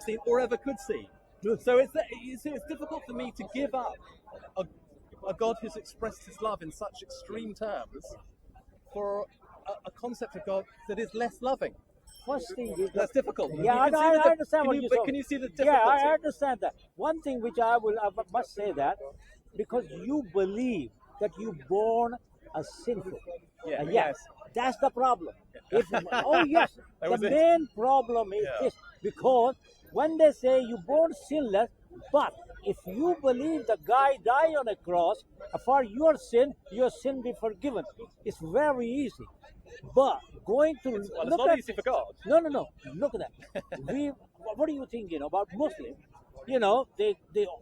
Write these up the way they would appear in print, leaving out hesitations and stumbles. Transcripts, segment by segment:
seen or ever could see. So it's difficult for me to give up a God who's expressed his love in such extreme terms for a concept of God that is less loving. First thing is That's difficult. Yeah, I understand what you're saying. Can you see the difficulty? Yeah, I understand that. One thing which I must say that because you believe that you born a sinful. Yeah, yes, that's the problem. If yes, the main problem is this because when they say you born sinless, but if you believe the guy died on a cross for your sin be forgiven. It's very easy. But going to it's not easy for God. No. Look at that. What are you thinking about Muslims? You know, they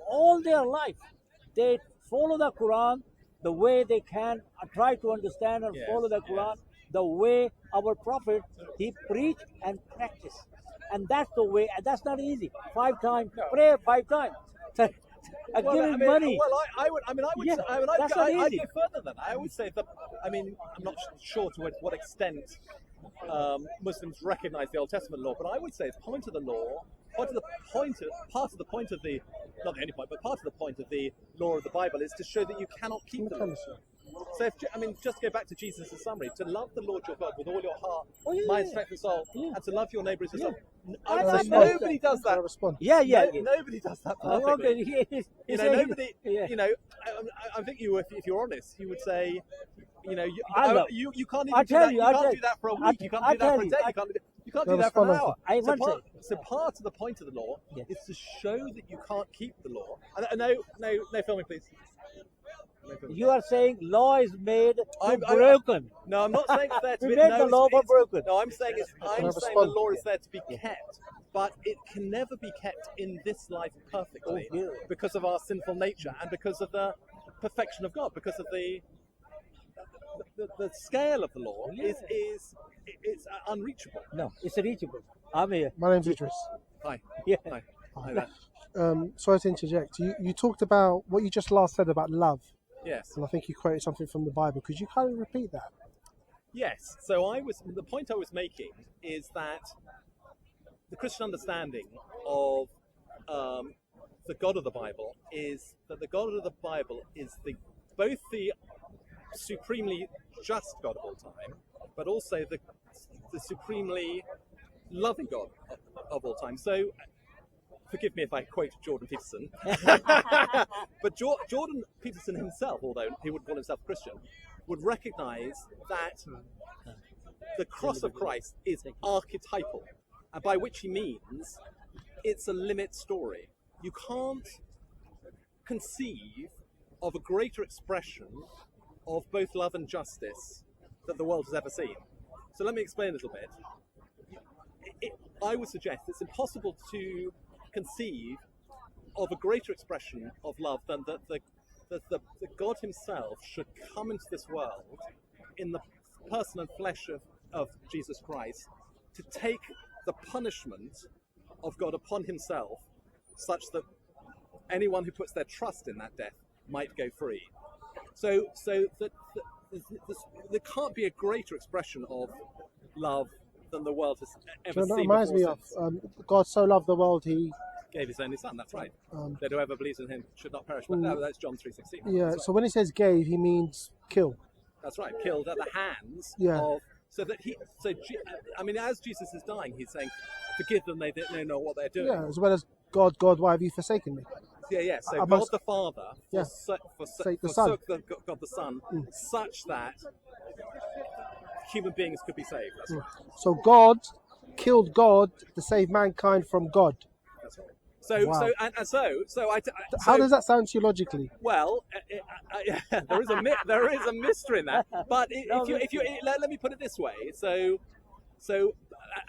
all their life they follow the Quran the way they can, try to understand and follow the Quran the way our Prophet he preached and practiced, and that's the way. And that's not easy. 5 times pray 5 times. Give him money. Well, I would go further than that. I would say that. I mean, I'm not sure to what extent Muslims recognize the Old Testament law, but I would say it's part of the law. Part of the point of the, not the only point, but part of the point of the law of the Bible is to show that you cannot keep the law. So, just go back to Jesus' summary: to love the Lord your God with all your heart, mind, strength, and soul, and to love your neighbour as yourself. Nobody does that. Nobody does that perfectly. Nobody. I think if you're honest, you would say, you can't even you can't do that for a week. You can't do that for a day. You can't do that for an hour. So part of the point of the law is to show that you can't keep the law. No filming, please. You are saying law is made broken. No, I'm not saying it's there to be the law broken. No, I'm saying the law is there to be kept, but it can never be kept in this life perfectly because of our sinful nature and because of the perfection of God, because of the scale of the law is unreachable. No, it's reachable. I'm here. My name's Idriss. Hi. Yeah. Hi there. Sorry to interject. You talked about what you just last said about love. Yes. And I think you quoted something from the Bible. Could you kind of repeat that? Yes. So the point I was making is that the Christian understanding of the God of the Bible is that the God of the Bible is both the supremely just God of all time, but also the supremely loving God of all time. So, forgive me if I quote Jordan Peterson, but Jordan Peterson himself, although he wouldn't call himself a Christian, would recognize that the cross of Christ is archetypal, and by which he means it's a limit story. You can't conceive of a greater expression of both love and justice that the world has ever seen. So let me explain a little bit. I would suggest it's impossible to conceive of a greater expression of love than that the God himself should come into this world in the person and flesh of Jesus Christ to take the punishment of God upon himself such that anyone who puts their trust in that death might go free. So that there can't be a greater expression of love than the world has ever seen. That reminds me of God so loved the world he gave his only son. That's right. That whoever believes in him should not perish. But no, that's John 3:16. Yeah. So when he says gave, he means kill. That's right. Killed at the hands of. So that as Jesus is dying, he's saying, "Forgive them; they don't know what they're doing." Yeah. As well as God, why have you forsaken me? Yeah. So God the Father forsook the Son. God the Son, such that human beings could be saved. That's right. So God killed God to save mankind from God. That's right. So how does that sound theologically? Well, there is a mystery in that. But if you let me put it this way. So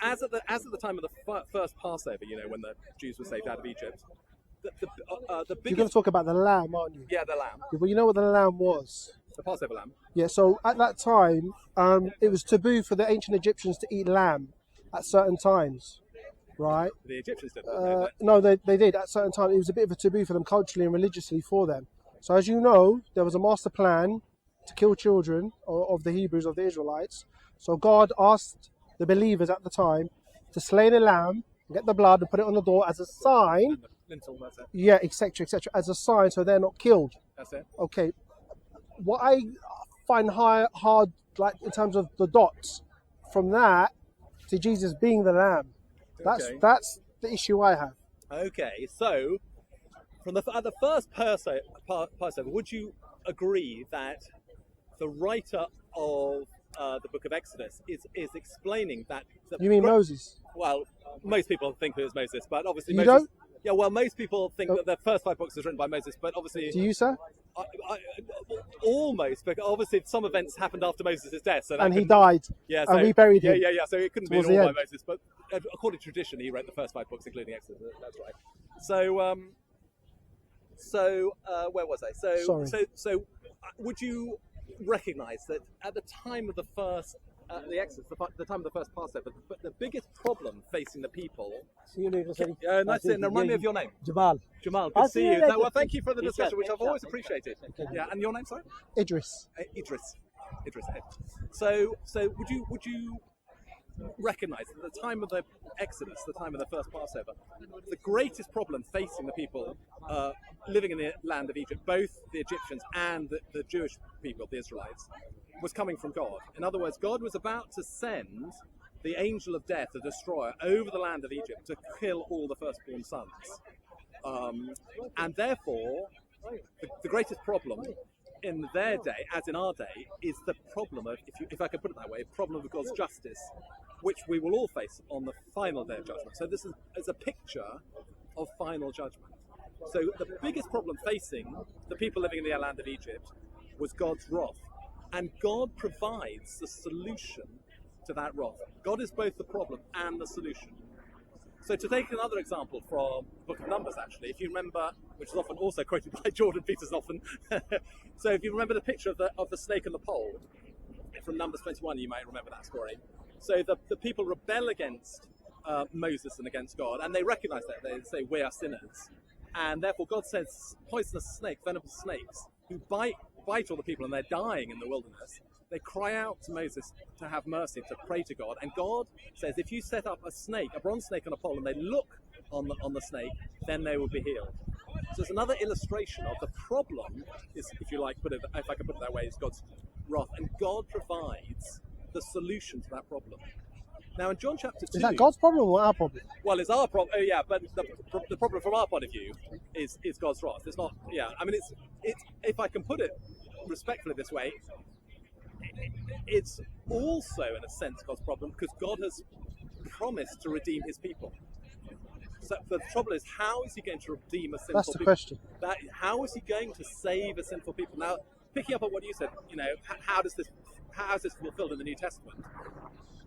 as at the time of the first Passover, when the Jews were saved out of Egypt, the biggest... You're going to talk about the lamb, aren't you? Yeah, the lamb. Well, you know what the lamb was? The Passover lamb. Yeah, so at that time, it was taboo for the ancient Egyptians to eat lamb at certain times, right? The Egyptians didn't. No, they did at certain times. It was a bit of a taboo for them culturally and religiously for them. So as you know, there was a master plan to kill children of the Hebrews, of the Israelites. So God asked the believers at the time to slay the lamb, get the blood and put it on the door as a sign. And the lintel, that's it. Yeah, etc., etc., as a sign, so they're not killed. That's it. Okay. What I find hard, like in terms of the dots, from that to Jesus being the lamb, Okay. that's the issue I have. Okay, so at the first Passover, would you agree that the writer of the book of Exodus is explaining that? You mean Moses? Well, most people think it was Moses, but obviously You Moses. don't? Yeah, well, most people think that the first 5 books was written by Moses, but obviously. Do you, sir? Almost, because obviously some events happened after Moses' death, so And he died. Yeah, and we buried him. Yeah. So it couldn't be Towards all the by end. Moses, but according to tradition, he wrote the first 5 books, including Exodus. That's right. So, where was I? Sorry. So, would you recognise that at the time of the first, the Exodus, the time of the first Passover, the biggest problem facing the people? See you later, sir. Nice to remind me of your name. Jamal. Jamal, good I'll to see see you you. later. Well, thank you for the Yes, discussion, sir. which I've Yes, always sir. appreciated. Okay. Yeah, and your name, sorry? Idriss. Idriss. So would you recognise that at the time of the Exodus, the time of the first Passover, the greatest problem facing the people living in the land of Egypt, both the Egyptians and the Jewish people, the Israelites, was coming from God? In other words, God was about to send the angel of death, the destroyer, over the land of Egypt to kill all the firstborn sons. And therefore, the greatest problem in their day, as in our day, is the problem of, if I can put it that way, problem of God's justice, which we will all face on the final day of judgment. So this is a picture of final judgment. So the biggest problem facing the people living in the land of Egypt was God's wrath. And God provides the solution to that wrath. God is both the problem and the solution. So to take another example from the Book of Numbers, actually, if you remember, which is often also quoted by Jordan Peterson often, so if you remember the picture of the snake and the pole, from Numbers 21, you might remember that story. So the people rebel against Moses and against God, and they recognize that. They say, we are sinners. And therefore God sends poisonous snakes, venomous snakes, who bite all the people, and they're dying in the wilderness. They cry out to Moses to have mercy, to pray to God. And God says, if you set up a snake, a bronze snake on a pole, and they look on the snake, then they will be healed. So it's another illustration of the problem, is, if you like, if I can put it that way, is God's wrath. And God provides the solution to that problem. Now in John chapter 2... Is that God's problem or our problem? Well, it's our problem. Oh, yeah, but the problem from our point of view is God's wrath. It's not... Yeah, I mean, it's if I can put it respectfully this way, it's also, in a sense, God's problem, because God has promised to redeem his people. So the trouble is, how is he going to redeem a sinful people? That's the question. How is he going to save a sinful people? Now, picking up on what you said, how is this fulfilled in the New Testament?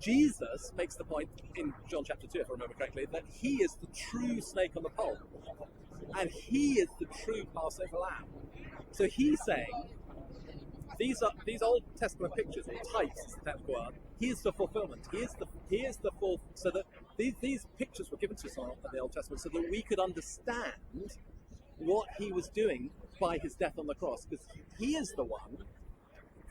Jesus makes the point in John chapter 2, if I remember correctly, that he is the true snake on the pole. And he is the true Passover lamb. So he's saying, these Old Testament pictures, or types, as the technical word, he is the fulfillment. He is the full. So that these pictures were given to us in the Old Testament so that we could understand what he was doing by his death on the cross, because he is the one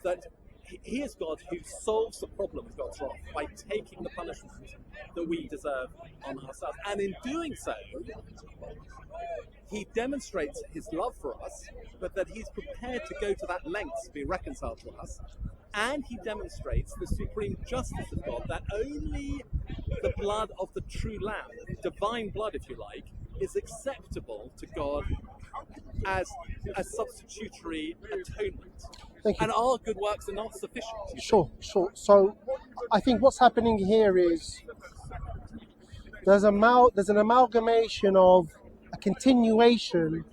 that he is God who solves the problem of God's wrath by taking the punishment that we deserve on ourselves. And in doing so, he demonstrates his love for us, but that he's prepared to go to that length to be reconciled to us. And he demonstrates the supreme justice of God, that only the blood of the true lamb, divine blood if you like, is acceptable to God as a substitutory atonement. Thank you. And our good works are not sufficient. Sure. So I think what's happening here is there's an amalgamation of a continuation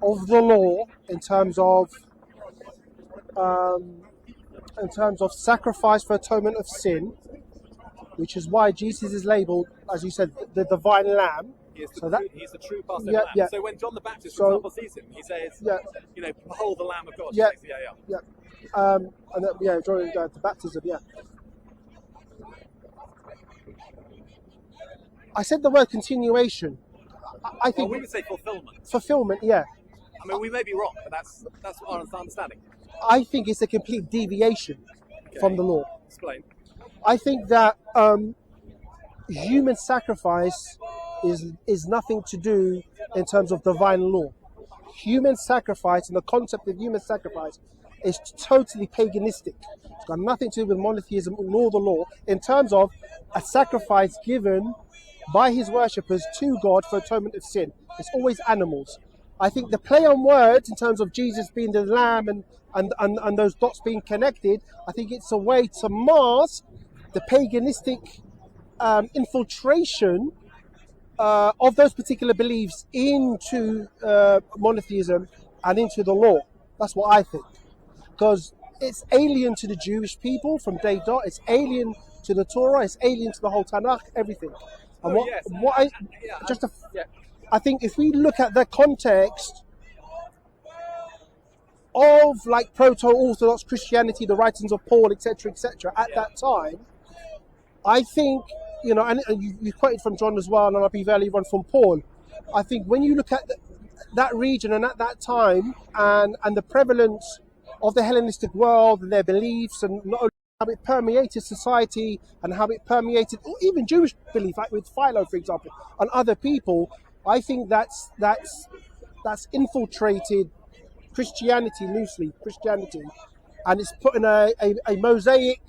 of the law in terms of sacrifice for atonement of sin, which is why Jesus is labelled, as you said, the divine lamb. He's the true Passover lamb. Yeah. So when John the Baptist, for example, sees him, he says, behold the Lamb of God. Yeah. During the baptism, yeah. I said the word continuation. I think we would say fulfillment. Fulfillment, yeah. I mean, we may be wrong, but that's our understanding. I think it's a complete deviation from the law. Explain. I think that human sacrifice is nothing to do in terms of divine law. Human sacrifice and the concept of human sacrifice is totally paganistic. It's got nothing to do with monotheism nor the law in terms of a sacrifice given by his worshippers to God for atonement of sin. It's always animals. I think the play on words in terms of Jesus being the lamb and those dots being connected, I think it's a way to mask the paganistic infiltration of those particular beliefs into monotheism and into the law. That's what I think. Because it's alien to the Jewish people from day dot. It's alien to the Torah. It's alien to the whole Tanakh. Everything. And I think if we look at the context of like proto-Orthodox Christianity, the writings of Paul, etc., at that time, I think, you know, and you quoted from John as well, and I'll be very one from Paul. I think when you look at that region and at that time and the prevalence of the Hellenistic world and their beliefs, and not only how it permeated society and how it permeated or even Jewish belief, like with Philo, for example, and other people, I think that's infiltrated Christianity loosely, and it's put in a mosaic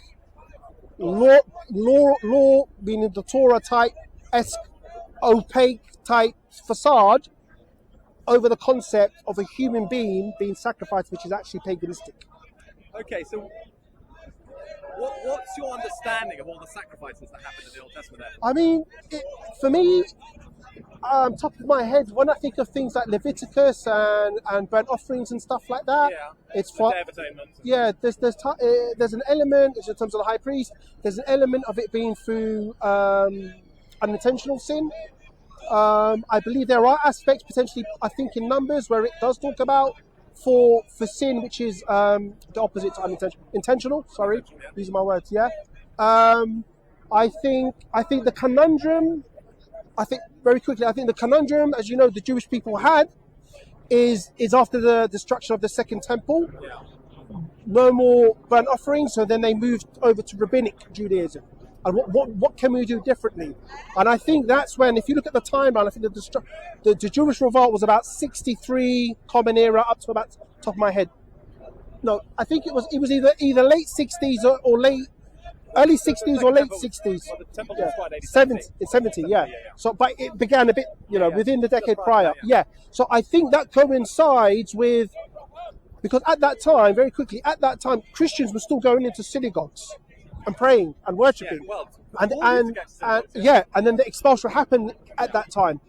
law being in the Torah type esque opaque type facade over the concept of a human being being sacrificed, which is actually paganistic. Okay, so what's your understanding of all the sacrifices that happened in the Old Testament? I mean, for me, top of my head, when I think of things like Leviticus and burnt offerings and stuff like that, it's for Atonement. Yeah. There's an element in terms of the high priest. There's an element of it being through unintentional sin. I believe there are aspects potentially, I think, in Numbers where it does talk about for sin, which is the opposite to unintentional. Intentional. Sorry, using my words. Yeah. I think the conundrum. I think the conundrum, as you know, the Jewish people had is after the destruction of the Second Temple, no more burnt offerings. So then they moved over to Rabbinic Judaism. And what can we do differently? And I think that's when, if you look at the timeline, I think the Jewish revolt was about 63 Common Era up to about top of my head. No, I think it was either late 60s or late. Early 60s or late 60s. Well, the temple Yeah. was quite 70, yeah. So, but it began a bit, within the decade prior. Yeah. So I think that coincides with, because at that time, very quickly, Christians were still going into synagogues and praying and worshipping. And then the expulsion happened at that time.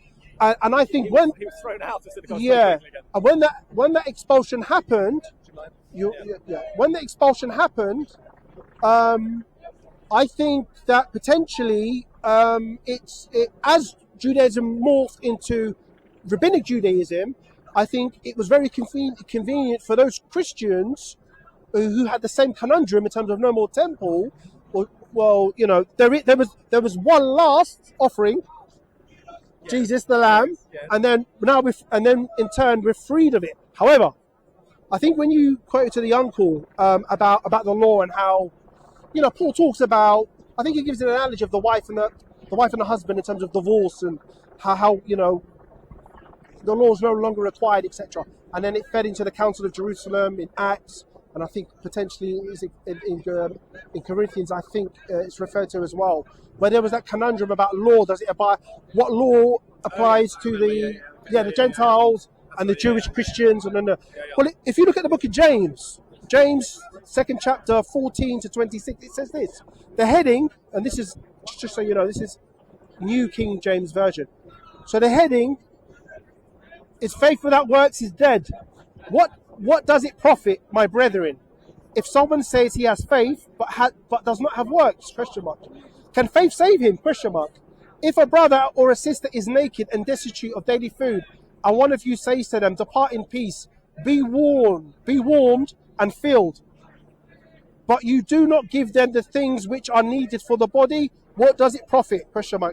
And I think he was thrown out of synagogue. And when that expulsion happened, when the expulsion happened, I think that potentially as Judaism morphed into Rabbinic Judaism, I think it was very convenient for those Christians who had the same conundrum in terms of no more temple. Well, there was one last offering, Jesus the Lamb, and then in turn we're freed of it. However, I think when you quoted to the uncle about the law and how, Paul talks about, I think he gives an analogy of the wife and the husband in terms of divorce and how the law is no longer required, etc. And then it fed into the Council of Jerusalem in Acts, and I think potentially in Corinthians, I think it's referred to as well, where there was that conundrum about law. What law applies to the Gentiles and the Jewish Christians? And then if you look at the book of James, 2nd chapter, 14 to 26, it says this. The heading, and this is, just so you know, this is New King James Version. So the heading is faith without works is dead. What does it profit, my brethren, if someone says he has faith but does not have works? ? Can faith save him? ? If a brother or a sister is naked and destitute of daily food, and one of you says to them, depart in peace, be warmed and filled, but you do not give them the things which are needed for the body, what does it profit? ?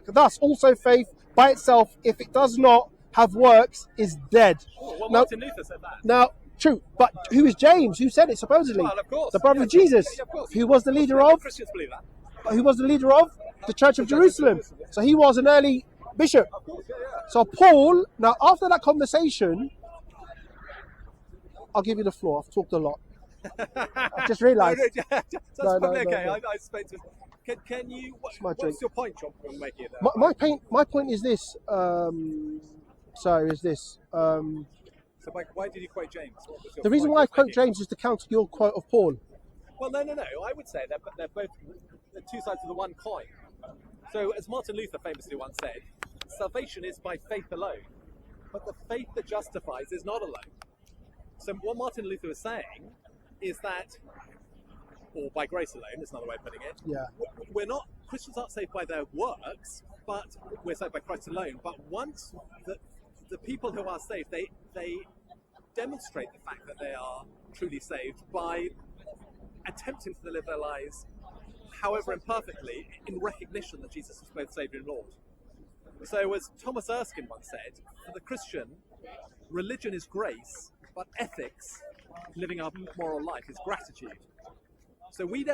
Thus also faith by itself, if it does not have works, is dead. Well, Martin Luther said that. Now, true, but who is James? Who said it supposedly? Well, of course. The brother of Jesus, of course. Who was the leader of? Christians believe that. Who was the leader of? the Church of Jerusalem. So he was an early bishop. So Paul, now after that conversation, I'll give you the floor. I've talked a lot. I just realised. That's probably okay. I spoke to. Can you? What's your point, John? When making it my point is this. So why did you quote James? The reason why I quote James is to counter your quote of Paul. Well, no. I would say they're both the two sides of the one coin. So, as Martin Luther famously once said, salvation is by faith alone, but the faith that justifies is not alone. So, what Martin Luther was saying is that, or by grace alone, is another way of putting it. Yeah. Christians aren't saved by their works, but we're saved by Christ alone. But once the people who are saved, they demonstrate the fact that they are truly saved by attempting to live their lives, however imperfectly, in recognition that Jesus is both Saviour and Lord. So as Thomas Erskine once said, for the Christian, religion is grace, but ethics, living our moral life, is gratitude. So we're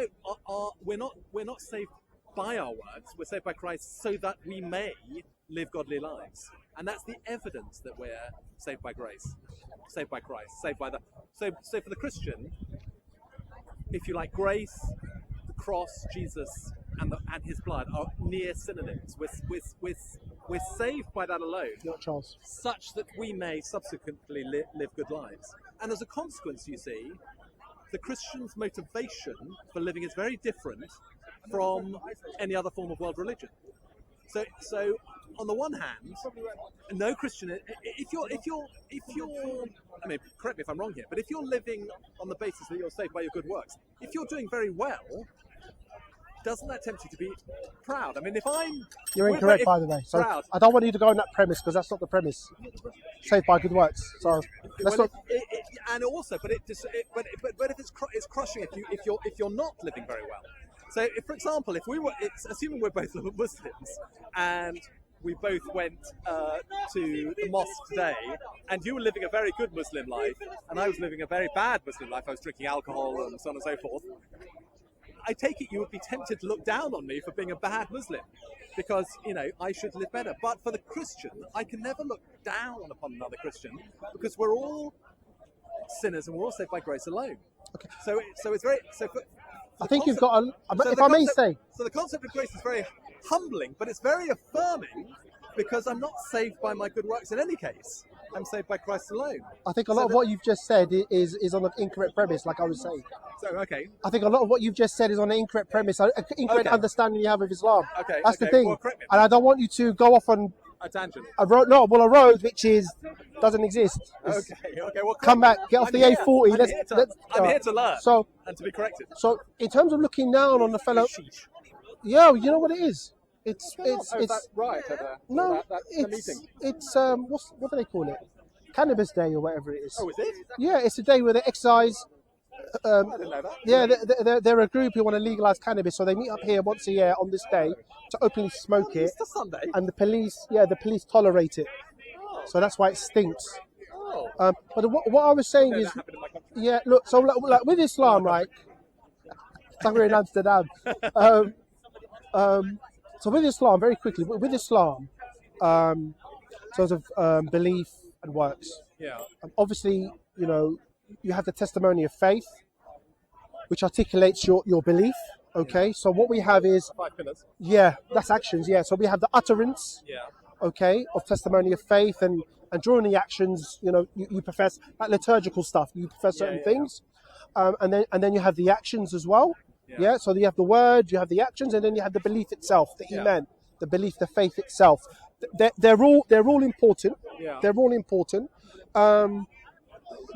not saved by our works, we're saved by Christ so that we may live godly lives. And that's the evidence that we're saved by grace, saved by Christ, saved by so for the Christian, if you like, grace, the cross, Jesus, and his blood are near synonyms. We're saved by that alone, Charles, such that we may subsequently live good lives. And as a consequence, you see, the Christian's motivation for living is very different from any other form of world religion. So on the one hand, no Christian, if you're, I mean, correct me if I'm wrong here, but if you're living on the basis that you're saved by your good works, if you're doing very well, doesn't that tempt you to be proud? I mean, You're incorrect, by the way. So proud. I don't want you to go on that premise, because that's not the premise. Saved by good works. So let's not. And also, but if it's crushing if you're not living very well. So, if, for example, assuming we're both Muslims and we both went to the mosque today, and you were living a very good Muslim life, and I was living a very bad Muslim life, I was drinking alcohol and so on and so forth, I take it you would be tempted to look down on me for being a bad Muslim, because, I should live better. But for the Christian, I can never look down upon another Christian, because we're all sinners and we're all saved by grace alone. Okay. So it's very... I think you've got if I may say... So the concept of grace is very humbling, but it's very affirming, because I'm not saved by my good works in any case. I'm saved by Christ alone. I think a lot of what you've just said is on an incorrect premise, like I was saying. So, okay. I think a lot of what you've just said is on an incorrect premise, an incorrect understanding you have of Islam. Okay. That's the thing. Well, correct me. And I don't want you to go off on a tangent. A road which doesn't exist. Okay. Well, come back, get off the A40. I'm here to learn and to be corrected. So, in terms of looking down on the fellow, you know what it is. It's right. No, it's what do they call it? Cannabis Day or whatever it is. Oh, is it? Yeah, it's a day where they excise. I didn't know that. Yeah, they're a group who want to legalise cannabis, so they meet up here once a year on this day to openly smoke it. Easter Sunday. And the police tolerate it. Oh. So that's why it stinks. Oh. But what I was saying is, yeah, look, so like with Islam, right? It's like we're in Amsterdam. So with Islam, very quickly, with Islam, sort of belief and works. Yeah. Obviously, you have the testimony of faith, which articulates your belief. Okay, so what we have is 5 pillars. Yeah, that's actions. Yeah, so we have the utterance. Yeah. Okay, of testimony of faith and during the actions, you profess like liturgical stuff. You profess certain things, and then you have the actions as well. Yeah. So you have the word, you have the actions, and then you have the belief itself, the iman, the belief, the faith itself. They're all important. Yeah. They're all important.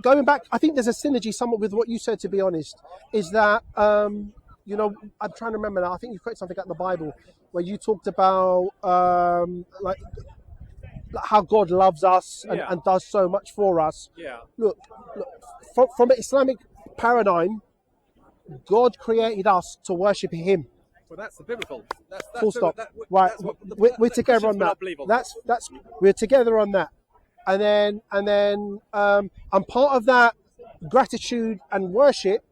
Going back, I think there's a synergy somewhat with what you said. To be honest, is that I'm trying to remember now. I think you quoted something out in the Bible where you talked about like how God loves us and does so much for us. Yeah. Look from an Islamic paradigm, God created us to worship Him. Well, that's the biblical. That's full stop. Right, we're together on that. That's we're together on that. And then part of that gratitude and worship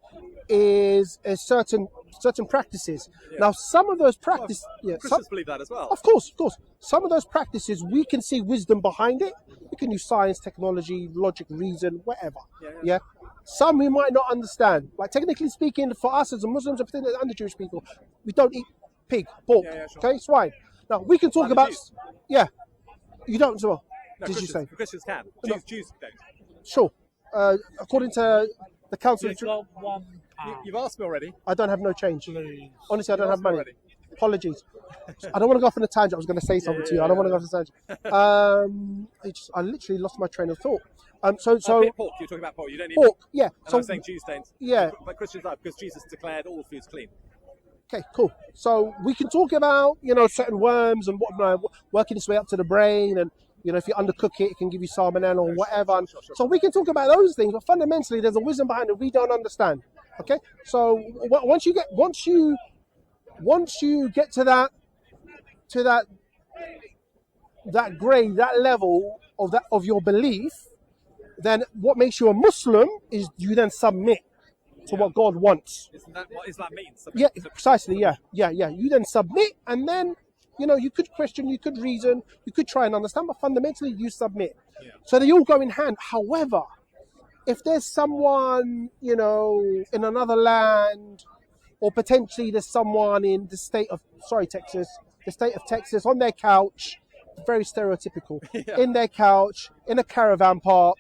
is a certain certain practices. Yeah. Now, some of those practices, Christians believe that as well. of course. Some of those practices, we can see wisdom behind it. We can use science, technology, logic, reason, whatever. Yeah. Some we might not understand. Like, technically speaking, for us as Muslims and the Jewish people, we don't eat pig, pork. Sure. Okay, swine. Now, we can talk about. Jews. Yeah. You don't as well. No, did you say? Christians can. Jews don't. Sure. According to the Council of You've asked me already. I don't have no change. Honestly, I don't have money. Already. Apologies. I don't want to go off on a tangent. I was going to say something to you. I don't want to go off on a tangent. I literally lost my train of thought. So Pork. You're talking about pork. You don't eat pork. Yeah. And So I'm saying Jews don't. Yeah. But Christians are, because Jesus declared all foods clean. Okay, cool. So we can talk about, certain worms and what working its way up to the brain, and if you undercook it, it can give you salmonella or whatever. Sure. So we can talk about those things, but fundamentally, there's a wisdom behind it we don't understand. Okay, so once you get to that grade, that level of your belief, then what makes you a Muslim is you then submit to what God wants. Isn't that what Islam means? Yeah, precisely. Yeah. You then submit, and then you could question, you could reason, you could try and understand, but fundamentally you submit. Yeah. So they all go in hand. However, if there's someone in another land, or potentially there's someone in the state of Texas on their couch, very stereotypical, in their couch in a caravan park,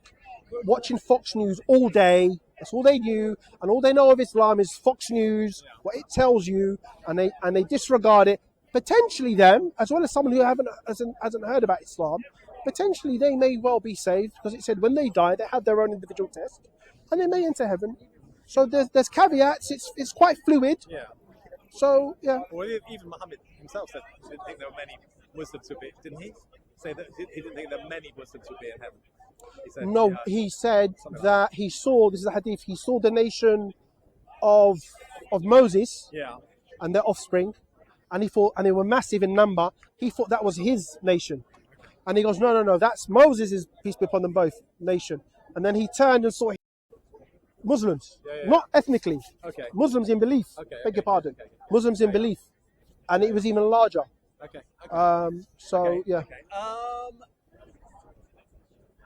watching Fox News all day. That's all they knew, and all they know of Islam is Fox News, what it tells you, and they disregard it. Potentially, them, as well as someone who hasn't heard about Islam, potentially they may well be saved, because it said when they die they have their own individual test, and they may enter heaven. So there's caveats. It's quite fluid. Yeah. So yeah. Well, even Muhammad himself said he didn't think there were many Muslims would be, didn't he? Say that he didn't think that many Muslims would be in heaven. He said that he saw, this is a hadith, he saw the nation of Moses and their offspring, and he thought, and they were massive in number, he thought that was his nation. And he goes, no, that's Moses' peace be upon them both, nation. And then he turned and saw Muslims, not ethnically, Muslims in belief, beg your pardon, Muslims in belief, and it was even larger.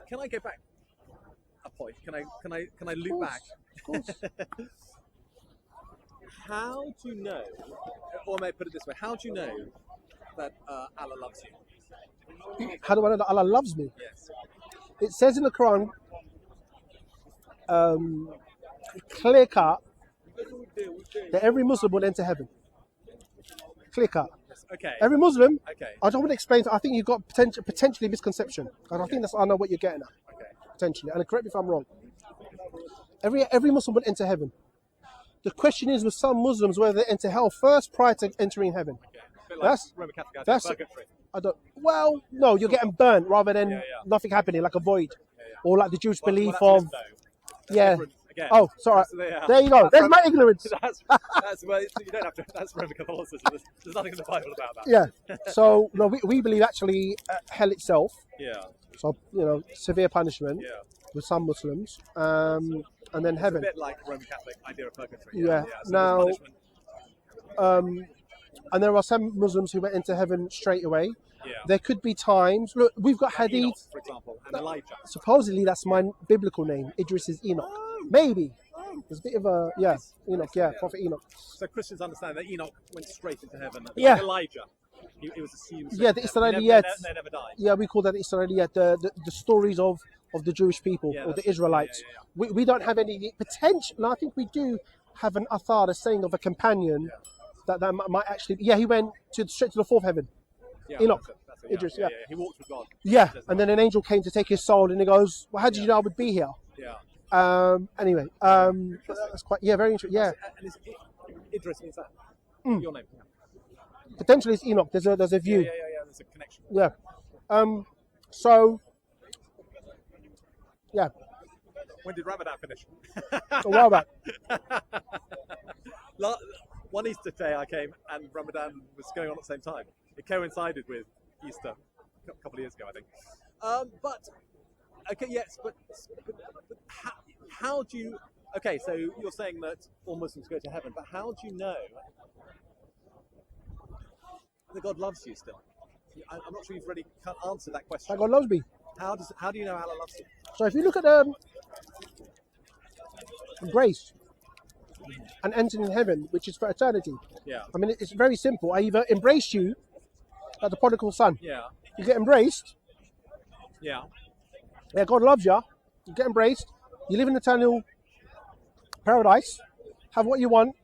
Can I go back a point? Can I loop back? Of course. How do you know, or may I put it this way, how do you know that Allah loves you? How do I know that Allah loves me? Yes. It says in the Quran, clear cut, that every Muslim will enter heaven. Clear cut. Okay. Every Muslim. Okay. I don't want to explain. I think you've got potentially misconception, and I think I know what you're getting at. Okay. Potentially, and correct me if I'm wrong. Every Muslim will enter heaven. The question is with some Muslims whether they enter hell first prior to entering heaven. Okay. A bit like Roman Catholic, purgatory. I don't. Well, no, you're getting burnt rather than nothing happening, like a void, or like the Jewish belief of. Again. Oh, sorry. There you go. There's my ignorance. Well, you don't have to. That's Roman Catholicism. There's nothing in the Bible about that. Yeah. So no, we believe actually hell itself. Yeah. So severe punishment with some Muslims, and then heaven. It's a bit like Roman Catholic idea of purgatory. Yeah. So now, and there are some Muslims who went into heaven straight away. Yeah. There could be times. Look, we've got hadith. Enoch, for example, and Elijah. Supposedly, that's my biblical name. Idriss is Enoch. Maybe. There's a bit of a Enoch. Yeah, Prophet Enoch. So Christians understand that Enoch went straight into heaven. Yeah. Like Elijah. He was assumed. Yeah, the Israeliyat. They never died. Yeah, we call that Israeliyat. The stories of the Jewish people or the Israelites. We don't have any potential. And I think we do have an athar, a saying of a companion that might actually. Yeah, he went straight to the fourth heaven. Enoch. That's it, Idriss. He walked with God. Yeah, and then an angel came to take his soul, and he goes, "Well, how did you know I would be here?" Yeah. Anyway, that's quite very interesting. Yeah. And Idriss means that. Your name. Potentially it's Enoch. There's a view. Yeah. There's a connection. Yeah. So. Yeah. When did Ramadan finish? A while back. One Easter day I came and Ramadan was going on at the same time. It coincided with Easter a couple of years ago, I think. But how do you Okay, so you're saying that all Muslims go to heaven, but how do you know that God loves you still? I'm not sure you've really answered that question. That God loves me. How do you know Allah loves you? So if you look at grace and entering in heaven, which is for eternity. Yeah. I mean, it's very simple. I either embrace you, like the prodigal son. Yeah. You get embraced. Yeah. Yeah, God loves you. You get embraced. You live in eternal paradise. Have what you want.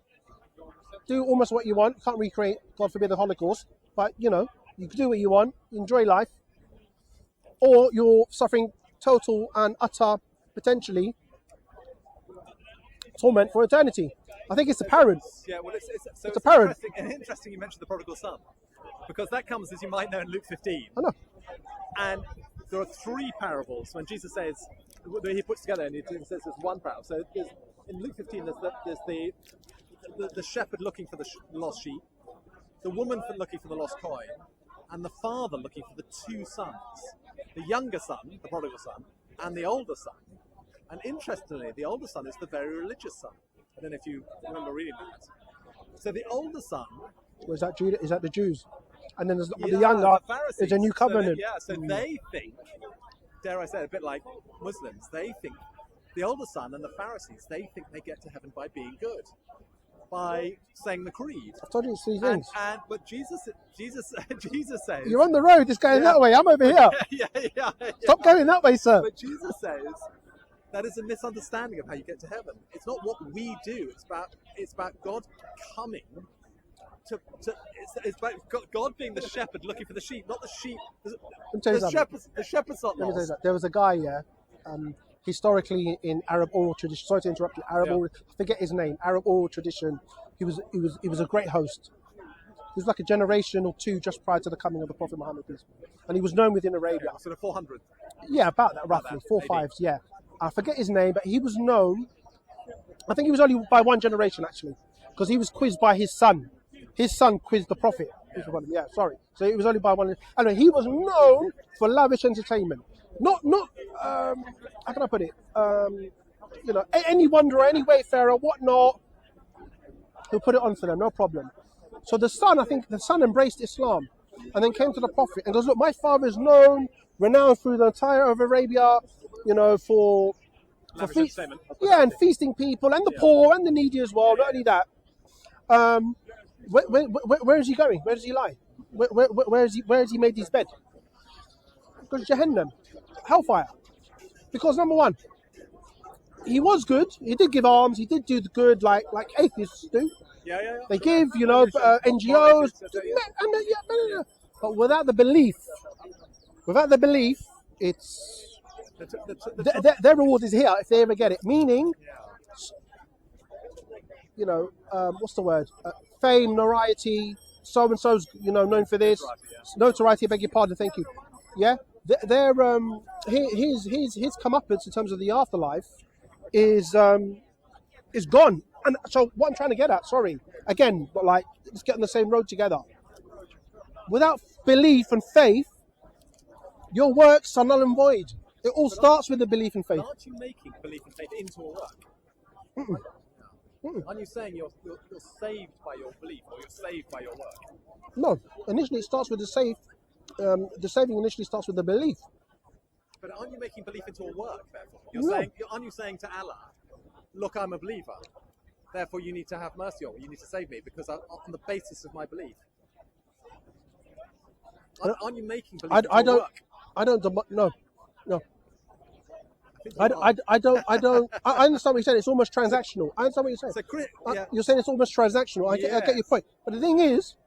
Do almost what you want. Can't recreate, God forbid, the Holocaust. But, you know, you can do what you want. Enjoy life. Or you're suffering total and utter, potentially, torment for eternity. I think it's apparent. Yeah, well, it's apparent. Interesting you mentioned the prodigal son, because that comes, as you might know, in Luke 15. I know. And there are three parables when Jesus says, he puts together, and he says there's one parable. So in Luke 15, there's the shepherd looking for the lost sheep, the woman looking for the lost coin, and the father looking for the two sons, the younger son, the prodigal son, and the older son. And interestingly, the older son is the very religious son. I don't know if you remember reading that. So the older son... Was that Judah? Is that the Jews? And then there's the younger, it's a new covenant. So they think, dare I say, a bit like Muslims, they think, the older son and the Pharisees, they think they get to heaven by being good, by saying the creed. I told you it's three things. But Jesus says... You're on the road, it's going that way, I'm over here. Yeah. Stop going that way, sir. But Jesus says that is a misunderstanding of how you get to heaven. It's not what we do, it's about God coming it's about God being the shepherd looking for the sheep, not the sheep. The shepherd's not lost. There was a guy, historically in Arab oral tradition. Sorry to interrupt you. I forget his name. Arab oral tradition. He was a great host. He was like a generation or two just prior to the coming of the Prophet Muhammad, and he was known within Arabia. Sort of 400. Yeah, about that roughly, 4 or 5. Yeah, I forget his name, but he was known. I think he was only by one generation actually, because he was quizzed by his son. His son quizzed the Prophet. Yeah, sorry. So it was only by one. Anyway, he was known for lavish entertainment. Not. How can I put it? Any wanderer, any wayfarer, whatnot, he'll put it on for them, no problem. So the son embraced Islam, and then came to the Prophet and goes, "Look, my father is known, renowned through the entire of Arabia, for and feasting people and the poor and the needy as well. Not only that." Where is he going? Where does he lie? Where has he made his bed? Because Jahannam, hellfire. Because number one, he was good. He did give alms. He did do the good, like atheists do. Yeah. They give, NGOs. But without the belief, it's their reward is here if they ever get it. Meaning, what's the word? Fame, notoriety, so and so's known for this. Notoriety, I beg your pardon, thank you. Yeah, his comeuppance in terms of the afterlife is gone. And so what I'm trying to get at, again, but let's get on the same road together. Without belief and faith, your works are null and void. It all starts with the belief and faith. Aren't you making belief and faith into a work? Aren't you saying you're saved by your belief, or you're saved by your work? No. Initially, it starts with the saving initially starts with the belief. But aren't you making belief into a work, therefore? Aren't you saying to Allah, "Look, I'm a believer. Therefore, you need to have mercy on me. You need to save me because on the basis of my belief." Aren't you making belief into a work? I understand what you're saying. It's almost transactional. I understand what you're saying. You're saying it's almost transactional. I get your point. But the thing is,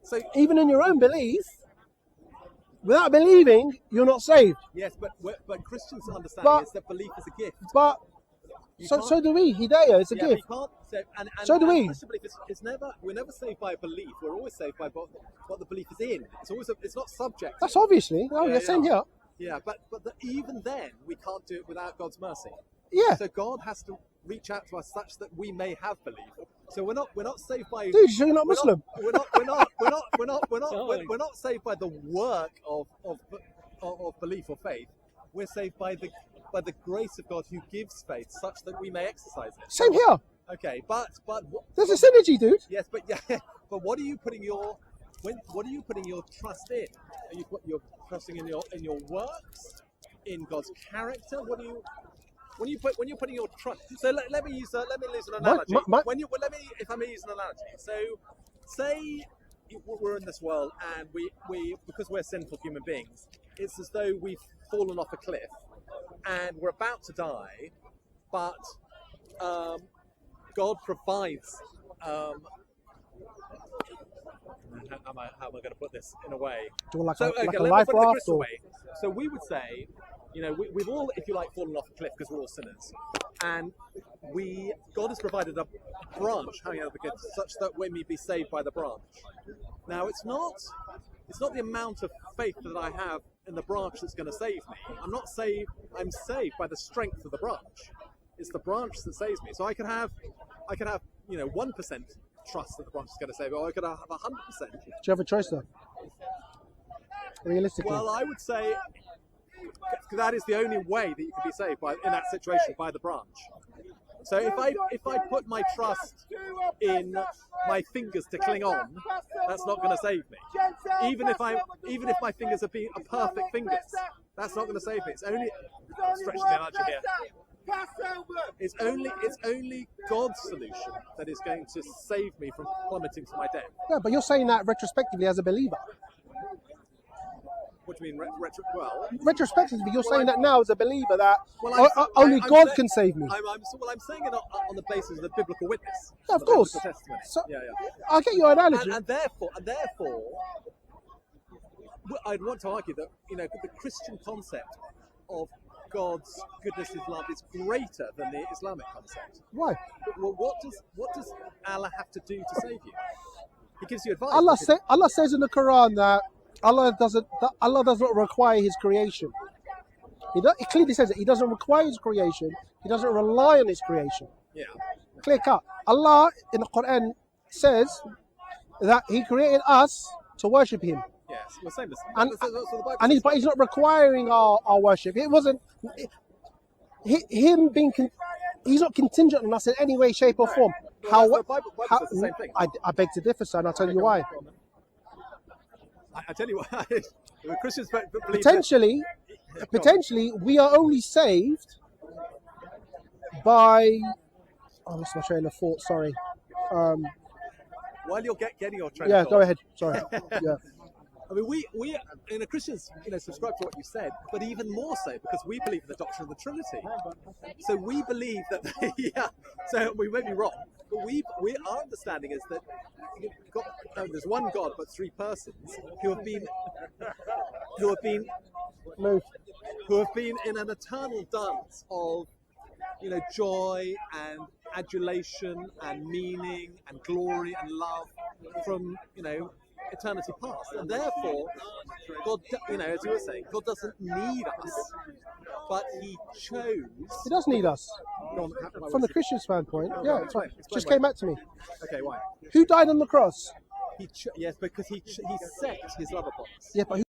so even in your own belief, without believing, you're not saved. Yes, but Christians understand is that belief is a gift. But so do we. Hidayah is a gift. So do we. We're never saved by a belief. We're always saved by what the belief is in. It's not subject. That's obviously. Same here. Yeah, but even then, we can't do it without God's mercy. Yeah. So God has to reach out to us such that we may have belief. So we're not saved by. Dude, you're not Muslim. We're not saved by the work of belief or faith. We're saved by the by the grace of God who gives faith such that we may exercise it. Same here. Okay, but There's a synergy, dude. yes, but but what are you putting your trust in? Are you're trusting in your works, in God's character? When you're putting your trust? So let me use an analogy. If I may use an analogy. So say we're in this world and we because we're sinful human beings, it's as though we've fallen off a cliff and we're about to die, but God provides. How am I going to put this in a way? Do like So a let me life put it the raft Christian or way. So we would say, we've all, if you like, fallen off a cliff because we're all sinners, and God has provided a branch hanging out of the cliff such that we may be saved by the branch. Now it's not the amount of faith that I have in the branch that's going to save me. I'm not saved. I'm saved by the strength of the branch. It's the branch that saves me. So I can have 1% trust that the branch is going to save me, or I could have 100%. do you have a choice though? Realistically. Well, I would say that is the only way that you can be saved in that situation, by the branch. So if I put my trust in my fingers to cling on, that's not going to save me. Even if my fingers are perfect fingers, that's not going to save me. It's only stretching the analogy here. It's only God's solution that is going to save me from plummeting to my death. Yeah, but you're saying that retrospectively as a believer. What do you mean, Retrospectively, you're saying that now as a believer that I'm God saying- can save me. I'm saying it on the basis of the biblical witness. Yeah, of the course. biblical testimony. So, yeah. I get your analogy. And therefore, I'd want to argue that the Christian concept of God's goodness, His love is greater than the Islamic concept. Why? Well, what does Allah have to do to save you? He gives you advice. Allah says in the Quran that Allah does not require His creation. It clearly says it. He doesn't require His creation. He doesn't rely on His creation. Yeah. Clear cut. Allah in the Quran says that He created us to worship Him. Yes, well, same as And- that's what the Bible And says. but He's not requiring our worship. It wasn't him being. He's not contingent on us in any way, shape, or form. Well, the Bible says the same thing. I beg to differ, sir, and I'll tell you why. I tell you why. The Christians believe Potentially, we are only saved by. I lost my train of thought. Sorry. while you're getting your train Yeah, of thought, go ahead. Sorry. Yeah. I mean, we Christians, subscribe to what you said, but even more so because we believe in the doctrine of the Trinity. So we believe that, so we may be wrong, but our understanding is that there's one God, but three persons who have been in an eternal dance of, joy and adulation and meaning and glory and love from, eternity past, and therefore God, as you were saying, God doesn't need us, but He chose. He does need us. From the Christian standpoint, yeah, it's fine. Just came back to me. Okay, why? Who died on the cross? Yes, because he set His love upon us. Yeah, but who?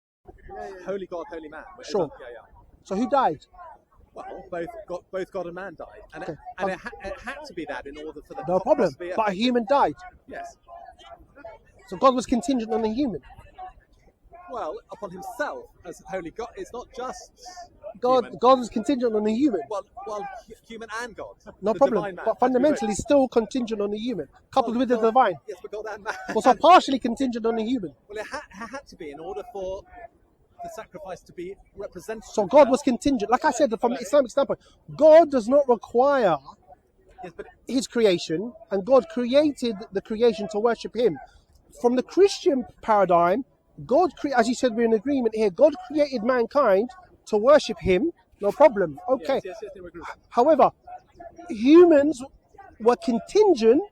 Holy God, holy man. Sure. Yeah. So who died? Well, both God and man died, and Okay. it had to be that in order for the No problem. to be But a human died. yes. So God was contingent on the human. Well, upon Himself as holy God. It's not just human. God was contingent on the human. Well, human and God. No The problem. divine man. But fundamentally, still contingent on the human, coupled with the divine. Yes, but God and man. Well, so partially contingent on the human. Well, it had to be in order for the sacrifice to be represented. So God was contingent. Like I said, from the Islamic standpoint, God does not require Yes, but His creation, and God created the creation to worship Him. From the Christian paradigm, as you said, we're in agreement here. God created mankind to worship Him. No problem. Okay. Yes, we agree. However, humans were contingent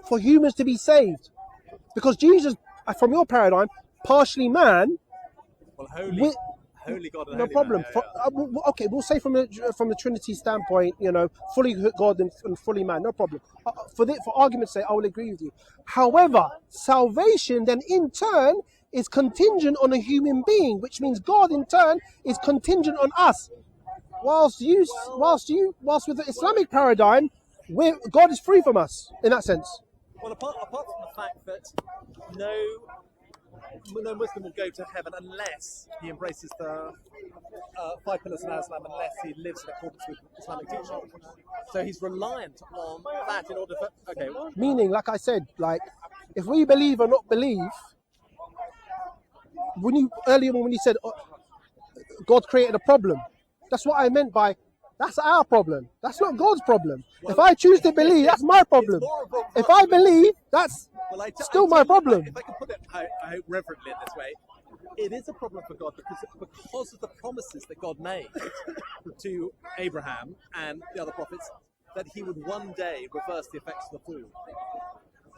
for humans to be saved, because Jesus, from your paradigm, partially man. Well, holy God and No holy problem. man. Yeah. Okay, we'll say from the Trinity standpoint, fully God and fully man. No problem. For argument's sake, I will agree with you. However, salvation then in turn is contingent on a human being, which means God in turn is contingent on us. whilst with the Islamic paradigm, God is free from us in that sense. Well, apart from the fact that no Muslim will go to heaven unless he embraces the 5 pillars of Islam, unless he lives in accordance with Islamic teaching. So he's reliant on that in order for... Okay. Meaning, like I said, like if we believe or not believe, when you said God created a problem, that's what I meant by that's our problem. That's not God's problem. Well, if I choose to believe, that's my problem. If I believe, that's still my problem. If I can put it, I hope reverently in this way, it is a problem for God because of the promises that God made to Abraham and the other prophets that he would one day reverse the effects of the fall.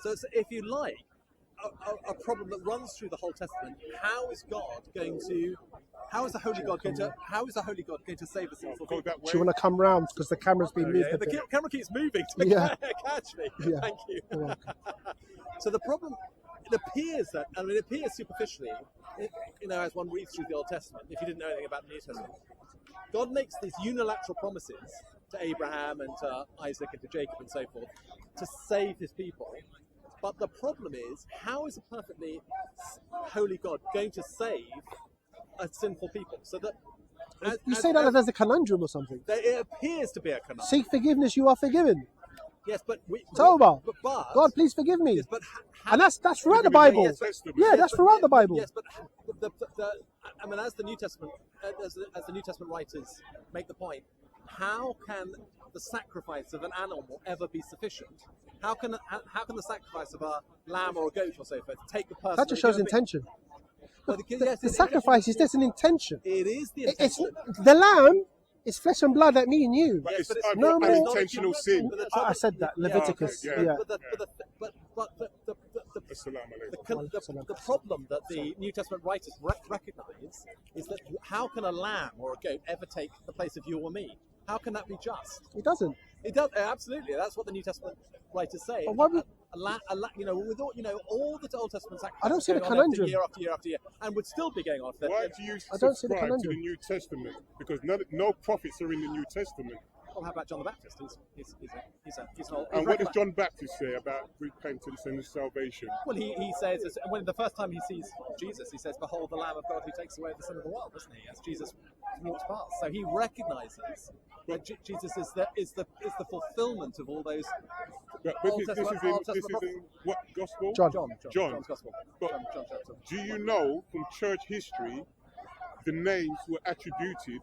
So it's, if you like, a problem that runs through the whole Testament. How is the Holy God going to save the sinful people? Do you want to come round because the camera's been moved? The camera keeps moving to catch me. Yeah. Thank you. So the problem, it appears superficially, as one reads through the Old Testament, if you didn't know anything about the New Testament, God makes these unilateral promises to Abraham and to Isaac and to Jacob and so forth to save his people. But the problem is, how is a perfectly holy God going to save a sinful people? So that you say that there's a conundrum or something. It appears to be a conundrum. Seek forgiveness, you are forgiven. Yes, but Tawbah. God, please forgive me. Yes, but and that's throughout the Bible. That's throughout the Bible. Yes, but as the New Testament, as the New Testament writers make the point, how can the sacrifice of an animal ever be sufficient? How can the sacrifice of a lamb or a goat or so forth take the person? That just shows intention. The sacrifice is just an intention. It is the intention. The lamb is flesh and blood like me and you. But it's no more intentional sin. I said that, Leviticus. The problem that the New Testament writers recognize is that how can a lamb or a goat ever take the place of you or me? How can that be just? It doesn't. It does, absolutely. That's what the New Testament writers say. But with all the Old Testament sacrifices, I don't see the conundrum. Year after year after year, and would still be going on. Why do you subscribe to the New Testament? Because no prophets are in the New Testament. Well, how about John the Baptist? He's an old. And what does John Baptist say about repentance and salvation? Well, he says when the first time he sees Jesus, he says, "Behold, the Lamb of God who takes away the sin of the world," doesn't he? As Jesus walks past, so he recognises that Jesus is the fulfilment of all those. But this is in what gospel? John's gospel. But do you know from church history the names were attributed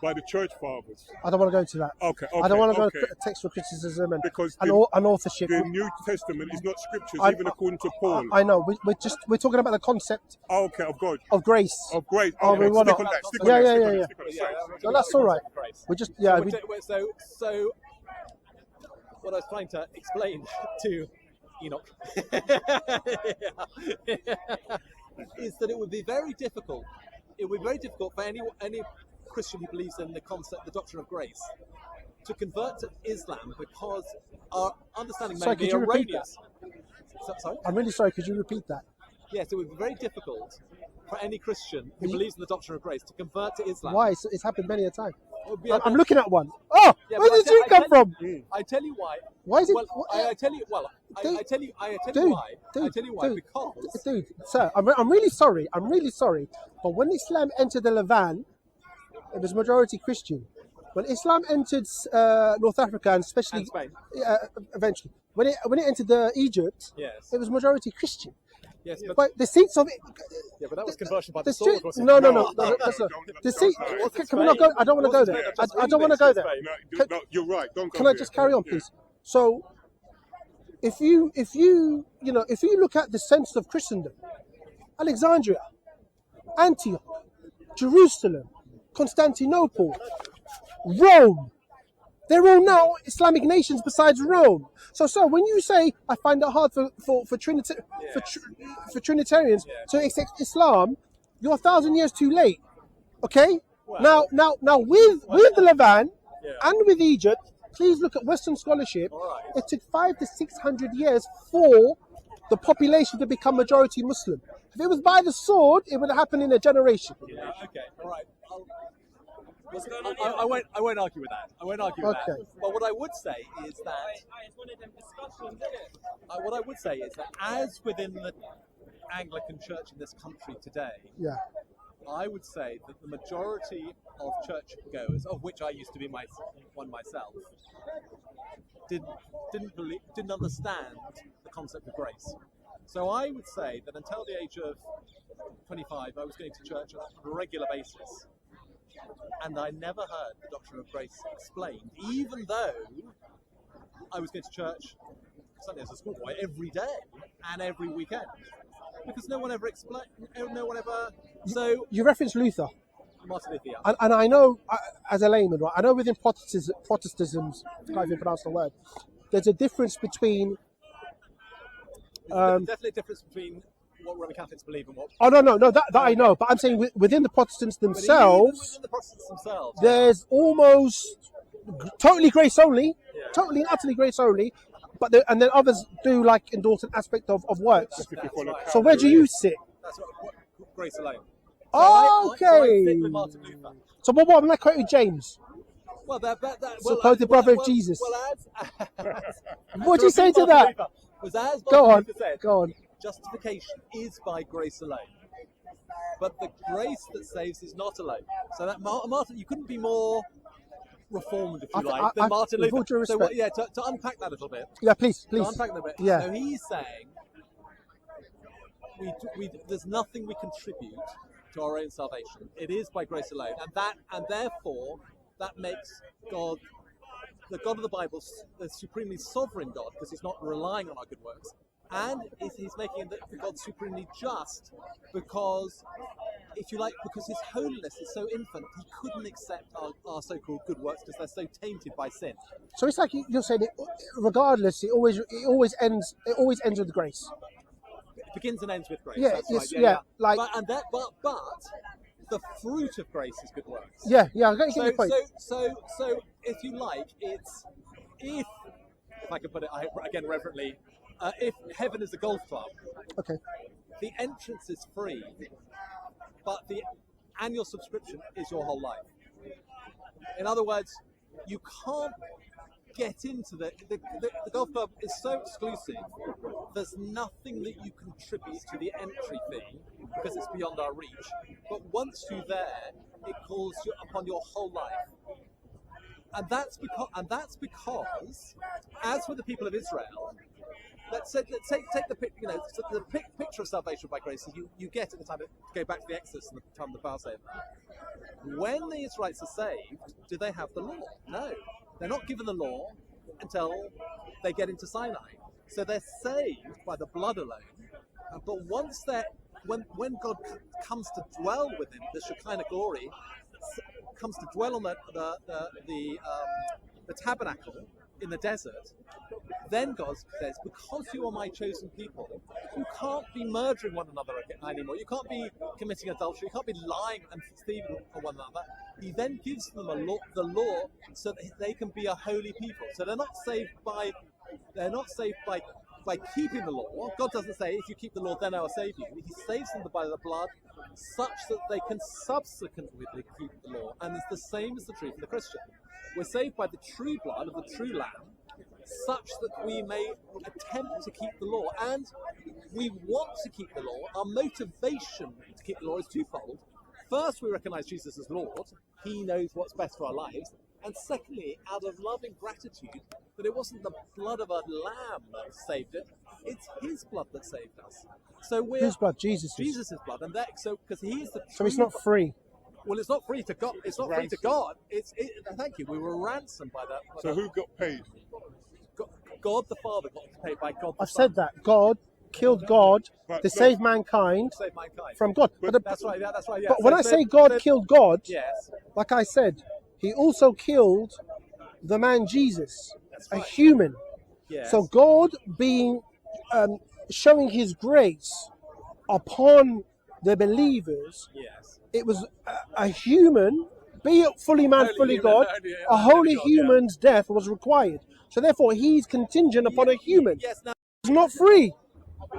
by the church fathers? I don't want to go into that. Okay. I don't want to go into textual criticism and authorship. The New Testament is not scriptures, even according to Paul. I know. We're talking about the concept. Okay, of God. Of grace. Of grace. Oh, we want stick on that. No, that's all right. We just So what I was trying to explain to Enoch is that it would be very difficult. It would be very difficult for any Christian who believes in the doctrine of grace, to convert to Islam because our understanding may be erroneous. Sorry? I'm really sorry, could you repeat that? Yes, it would be very difficult for any Christian who believes in the doctrine of grace to convert to Islam. Why? It's happened many a time. I'm looking at one. Oh, where did you come from? I tell you why. Why is it? Well, I tell you why. Because... Dude, sir, I'm really sorry. But when Islam entered the Levant, it was majority Christian. When Islam entered North Africa and especially Spain, eventually, when it entered Egypt, yes, it was majority Christian. Yes, but the seats of it. Yeah, but that was conversion by the sword. No. The seat. Can we not go? I don't want to go there. I don't want to go there. No, you're right. Don't go. Can I just carry on, please? So, if you look at the census of Christendom, Alexandria, Antioch, Jerusalem, Constantinople, Rome, they're all now Islamic nations besides Rome. So when you say I find it hard for Trinitarians to accept Islam, you're 1,000 years too late. Okay? Well, now with the Levant and with Egypt, please look at Western scholarship. Right. It took 500 to 600 years for the population to become majority Muslim. If it was by the sword, it would have happened in a generation. Yeah, okay, all right. I won't argue with that. I won't argue with that. Okay. But what I would say is that as within the Anglican Church in this country today, Yeah. I would say that the majority of churchgoers, of which I used to be one myself, didn't understand the concept of grace. So I would say that until the age of 25, I was going to church on a regular basis, and I never heard the doctrine of grace explained, even though I was going to church, certainly as a schoolboy, every day and every weekend, because no one ever explained. No one ever. So You reference Luther. Martin Luther, yeah. And I know, as a layman, right, I know within Protestantism, I can't even pronounce the word, there's a difference between... There's definitely a difference between what Roman Catholics believe and what... Oh, no, that I know. But I'm saying within the Protestants But even themselves, within the Protestants themselves, there's almost totally grace only, Yeah. totally and utterly grace only, and then others do like endorse an aspect of works. that's right. So where do you sit? That's what grace alone. Oh, I fit okay. with Martin Luther. So what am I quoting James? Well, Supposed brother of Jesus. Well, as What do you say to that? Was as Go Martin on, Luther said, go on. justification is by grace alone, but the grace that saves is not alone. So that Martin, you couldn't be more reformed, if you like, than Martin with all Luther. due So respect. to unpack that a little bit. Yeah, please. To unpack that a bit. Yeah. So he's saying there's nothing we contribute to our own salvation. It is by grace alone, and therefore that makes God, the God of the Bible, the supremely sovereign God, because he's not relying on our good works, and he's making the God supremely just, because, if you like, because his holiness is so infinite, he couldn't accept our so-called good works because they're so tainted by sin. So it's like you're saying, regardless, it always ends with grace. It begins and ends with grace. Yeah, that's right. it's- yeah, like- but the fruit of grace is good works. Yeah, I get your point. So if you like, it's if I can put it again reverently, if heaven is a golf club, Okay. the entrance is free, but the annual subscription is your whole life. In other words, you can't get into the golf club is so exclusive. There's nothing that you contribute to the entry fee because it's beyond our reach. But once you're there, it calls you upon your whole life. And that's because, as with the people of Israel, let's take the picture of salvation by grace you get at the time of, go back to the Exodus and the time of the Passover. When the Israelites are saved, do they have the law? No, they're not given the law until they get into Sinai. So they're saved by the blood alone. But once when God comes to dwell with them, the Shekinah glory comes to dwell on the tabernacle in the desert, then God says, because you are my chosen people, you can't be murdering one another anymore. You can't be committing adultery. You can't be lying and thieving for one another. He then gives them the law so that they can be a holy people. So they're not saved by keeping the law. God doesn't say, if you keep the law, then I will save you. He saves them by the blood, such that they can subsequently keep the law. And it's the same as the truth of the Christian. We're saved by the true blood of the true Lamb, such that we may attempt to keep the law. And we want to keep the law. Our motivation to keep the law is twofold. First, we recognise Jesus as Lord. He knows what's best for our lives. And secondly, out of loving gratitude that it wasn't the blood of a lamb that saved it, it's his blood that saved us. So we're Whose blood? Jesus'. Jesus' blood, and because he is the So it's true- not free. Well, it's not free to God. It's not free to God. Thank you. We were ransomed by that. So who got paid? God the Father got paid by God the I've Son. said that. God killed God But- to save mankind Save mankind. from God. That's right. Yeah, that's right. Yeah. But when I say God killed God, yes, like I said, he also killed the man Jesus, that's a right. human. Yes. So God being showing his grace upon the believers, yes. it was a human, be it fully man, Holy fully human, God, holy- a holy God, yeah. human's death was required. So therefore, he's contingent upon a human. Yes. No. It's not free.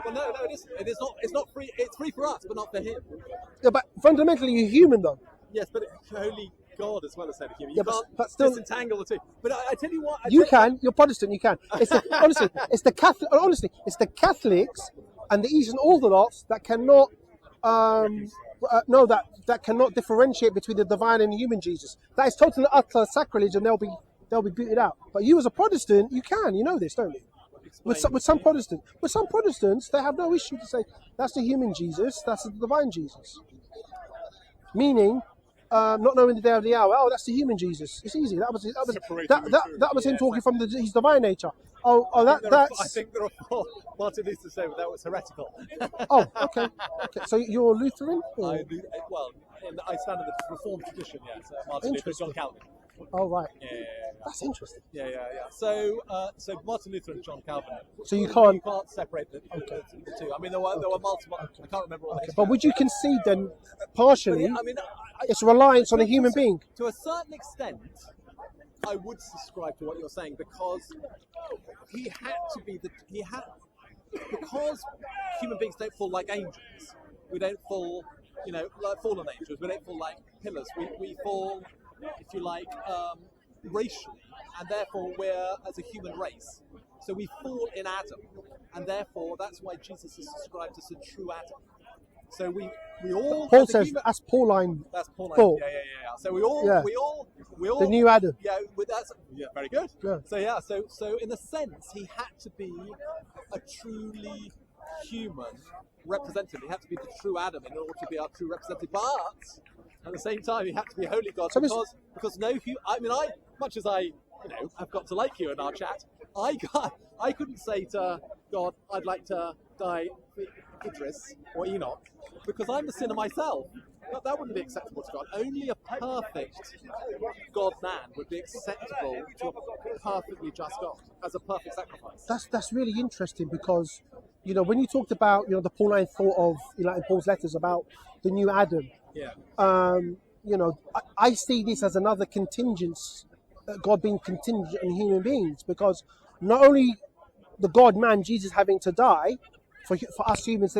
Well, no, it isn't. It is not. It's not free. It's free for us, but not for him. Yeah, but fundamentally, you're human, though. Yes, but it only God as well as head of human. Yeah, You can't but still, disentangle the two. But I tell you what, you can. You're Protestant. You can. It's the, honestly, it's the Catholic. Honestly, it's the Catholics and the Eastern Orthodox that cannot. No, that cannot differentiate between the divine and the human Jesus. That is totally utter sacrilege, and they'll be booted out. But you, as a Protestant, you can. You know this, don't you? With some Protestants, they have no issue to say that's the human Jesus, that's the divine Jesus. Meaning, not knowing the day of the hour. Oh, that's the human Jesus. It's easy. That was him talking from his divine nature. I think there are four. Martin Luther said that was heretical. Oh, okay. So you're Lutheran? I stand in the Reformed tradition. Yeah. So Martin Luther, John Calvin. Oh, right. Yeah. That's interesting. Yeah. So Martin Luther and John Calvin. So you can't separate the two. I mean, there were multiple. I can't remember all. Okay. But would you concede then, partially, I mean, it's reliance on a human being? To a certain extent, I would subscribe to what you're saying because he had to be because human beings don't fall like angels. We don't fall, like fallen angels. We don't fall like pillars. We fall, if you like, racially, and therefore we're as a human race. So we fall in Adam, and therefore that's why Jesus is described as a true Adam. So we all. Paul says that's Pauline. That's Pauline. Thought. Yeah. So we all. The new Adam. Yeah, that's very good. Yeah. So in a sense, he had to be a truly human representative. He had to be the true Adam in order to be our true representative. But at the same time, he had to be holy God because much as I've got to like you in our chat, I couldn't say to God, I'd like to die for Idriss or Enoch because I'm the sinner myself. That wouldn't be acceptable to God. Only a perfect God-man would be acceptable to a perfectly just God as a perfect sacrifice. That's really interesting because, when you talked about, the Pauline thought of, in Paul's letters about the new Adam. Yeah. I see this as another contingence, God being contingent on human beings, because not only the God-man Jesus having to die for us humans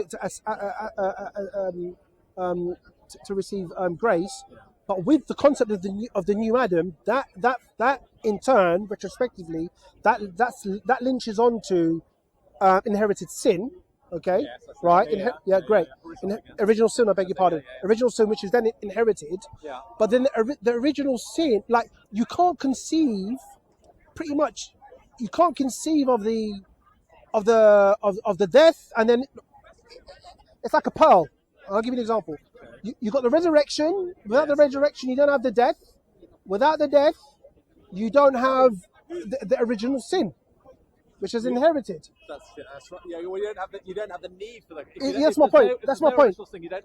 to receive grace, but with the concept of the new Adam, that in turn, retrospectively, that linches onto inherited sin. Okay, yes, right? Great. Original sin, I beg your pardon. Original sin, which is then inherited. Yeah. But then the original sin, like you can't conceive of the death, and then it's like a pearl. I'll give you an example. You got the resurrection. Without the resurrection, you don't have the death. Without the death, you don't have the original sin, which is inherited. That's right. Yeah, well, you don't have the need for that. That's my point. That's my point.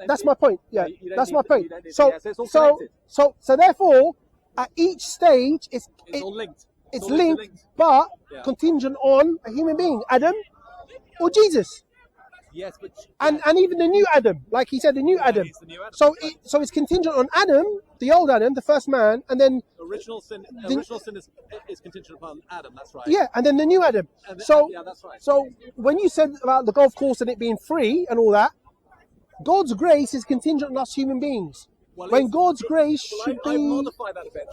That's my point. Yeah, that's my point. So therefore, at each stage, it's all linked. It's linked, but contingent on a human being, Adam or Jesus. Yes, but and even the new Adam, like he said, the new Adam. The new Adam. So it's contingent on Adam, the old Adam, the first man, and then original sin is contingent upon Adam. That's right. Yeah, and then the new Adam. That's right. So when you said about the golf course and it being free and all that, God's grace is contingent on us human beings. Well, when God's grace should be. I modify that a bit.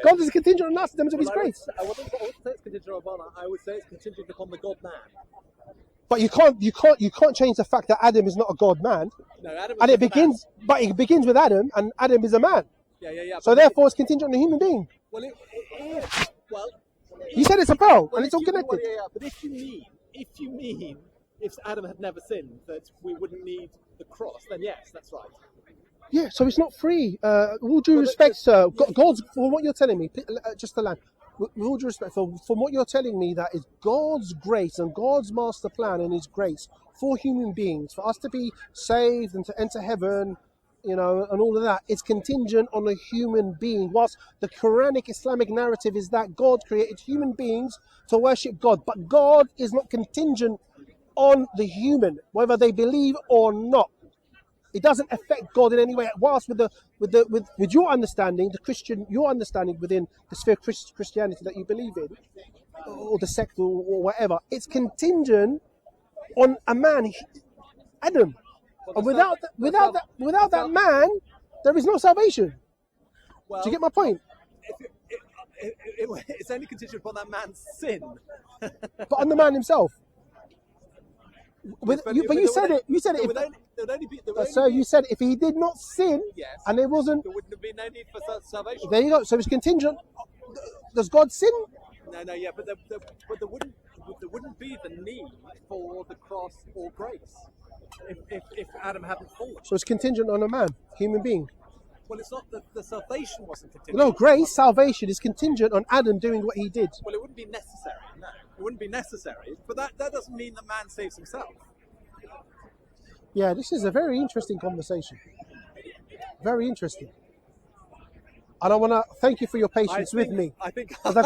God is contingent on us in terms of His grace. I wouldn't say it's contingent upon. I would say it's contingent upon the God-man. But you can't change the fact that Adam is not a God man. No, Adam. And it begins with Adam, and Adam is a man. Yeah. So therefore, it's contingent on a human being. Well, it is. Well, you said it's a pearl, and it's all connected. But if you mean if Adam had never sinned, that we wouldn't need the cross, then yes, that's right. Yeah, so it's not free. With all due respect, sir, God's, for what you're telling me, just the land. With all due respect, from what you're telling me, that is God's grace and God's master plan and His grace for human beings, for us to be saved and to enter heaven, and all of that. It's contingent on a human being. Whilst the Quranic Islamic narrative is that God created human beings to worship God, but God is not contingent on the human, whether they believe or not. It doesn't affect God in any way. Whilst with your understanding, your understanding within the sphere of Christianity that you believe in, or the sect or whatever, it's contingent on a man, Adam. And without that man, there is no salvation. Well, Do you get my point? it's only contingent upon that man's sin. But on the man himself. But you said it. You said it. So you said if he did not sin, Yes. and it wasn't. There wouldn't have been no need for salvation. There you go. So it's contingent. Does God sin? No, yeah, but there wouldn't be the need for the cross or grace if Adam hadn't fallen. So it's contingent on a man, human being. Well, it's not the salvation wasn't contingent. No, grace, salvation is contingent on Adam doing what he did. Well, it wouldn't be necessary. No, it wouldn't be necessary. But that doesn't mean that man saves himself. Yeah, this is a very interesting conversation. Very interesting. And I want to thank you for your patience with me. I think 'Cause I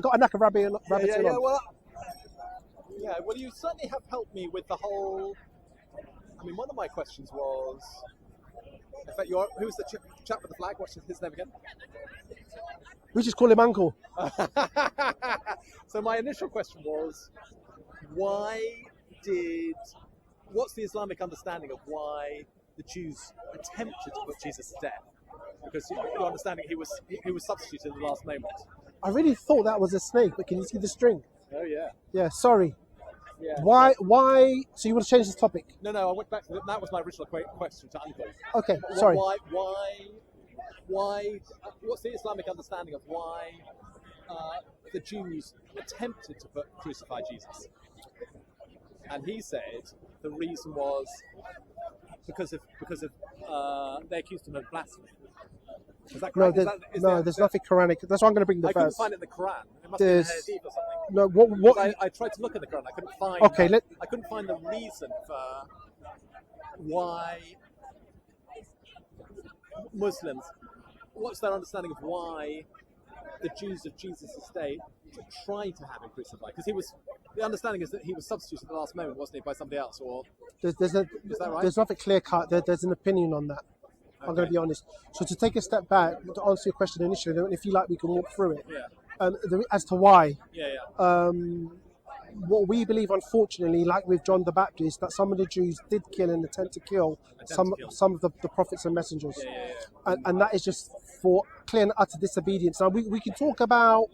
got a knack of rabbiting yeah, on. Well, you certainly have helped me with the whole. I mean, one of my questions was, in fact, who was the chap with the flag? What's his name again? We just call him Uncle. So my initial question was, what's the Islamic understanding of why the Jews attempted to put Jesus to death? Because your understanding he was substituted at the last moment. I really thought that was a snake, but can you see the string? Oh yeah. Yeah, sorry. Yeah. Why? So you want to change this topic? No, I went back to that was my original question to Uncle. Okay, sorry. Why? What's the Islamic understanding of why the Jews attempted to crucify Jesus? And he said the reason was because of they accused him of blasphemy. Is that correct? There's nothing Quranic. That's why I'm going to bring the I verse. couldn't find it in the Quran. It must be in the Hadith or something. No, what? I tried to look in the Quran. I couldn't find. Okay, I couldn't find the reason for why Muslims. What's their understanding of why the Jews of Jesus' day tried to have him crucified? Because the understanding is that he was substituted at the last moment, wasn't he, by somebody else? Or Is that right? There's nothing clear cut. There's an opinion on that. I'm going to be honest. So to take a step back to answer your question initially, then if you like, we can walk through it. Yeah. As to why. Yeah. What we believe, unfortunately, like with John the Baptist, that some of the Jews did kill and attempt to kill some of the prophets and messengers. Yeah. And that is just for clear and utter disobedience. Now we can talk about.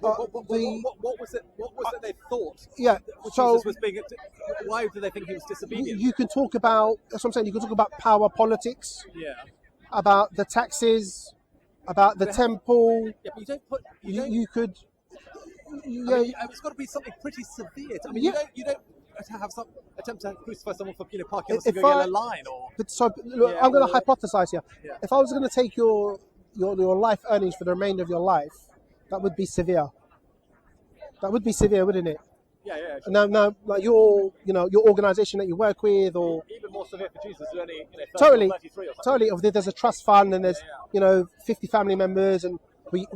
What was it? What was it they thought? Yeah. So Jesus was being. Why did they think he was disobedient? You can talk about. That's what I'm saying. You can talk about power politics. Yeah. About the taxes. About the temple. Yeah, but you don't put. You could. Yeah. I mean, it's got to be something pretty severe. I mean, you don't have some attempt to crucify someone for parking on a single yellow line or. But so look, I'm going to hypothesize here. Yeah. If I was going to take your life earnings for the remainder of your life, that would be severe. That would be severe, wouldn't it? Yeah. Sure. Now, like your organisation that you work with, or even more severe for Jesus, who's only 33 or something. Totally. If there's a trust fund and there's 50 family members and we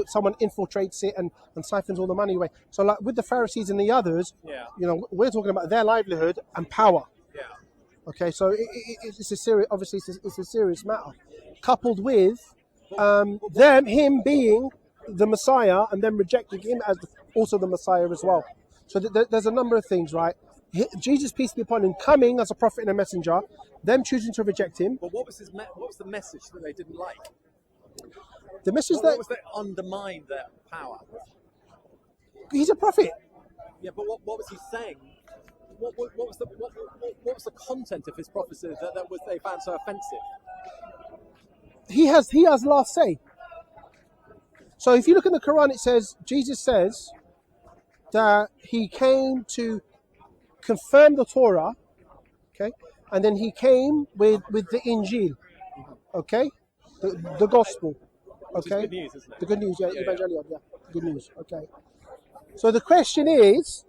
someone infiltrates it and siphons all the money away. So like with the Pharisees and the others, we're talking about their livelihood and power. Yeah. Okay, so it's a serious. Obviously, it's a serious matter, coupled with him being the Messiah and then rejecting him as also the Messiah as well. So there's a number of things, right? Jesus, peace be upon him, coming as a prophet and a messenger, them choosing to reject him. But what was the message that they didn't like? The message what was that undermined their power? He's a prophet. Yeah, but what was he saying? What was the content of his prophecy that they found so offensive? He has last say. So if you look in the Quran, Jesus says that he came to confirm the Torah, okay, and then he came with the Injil, okay, the gospel, okay, good news, isn't it? The good news, Evangelion, good news, okay. So the question is,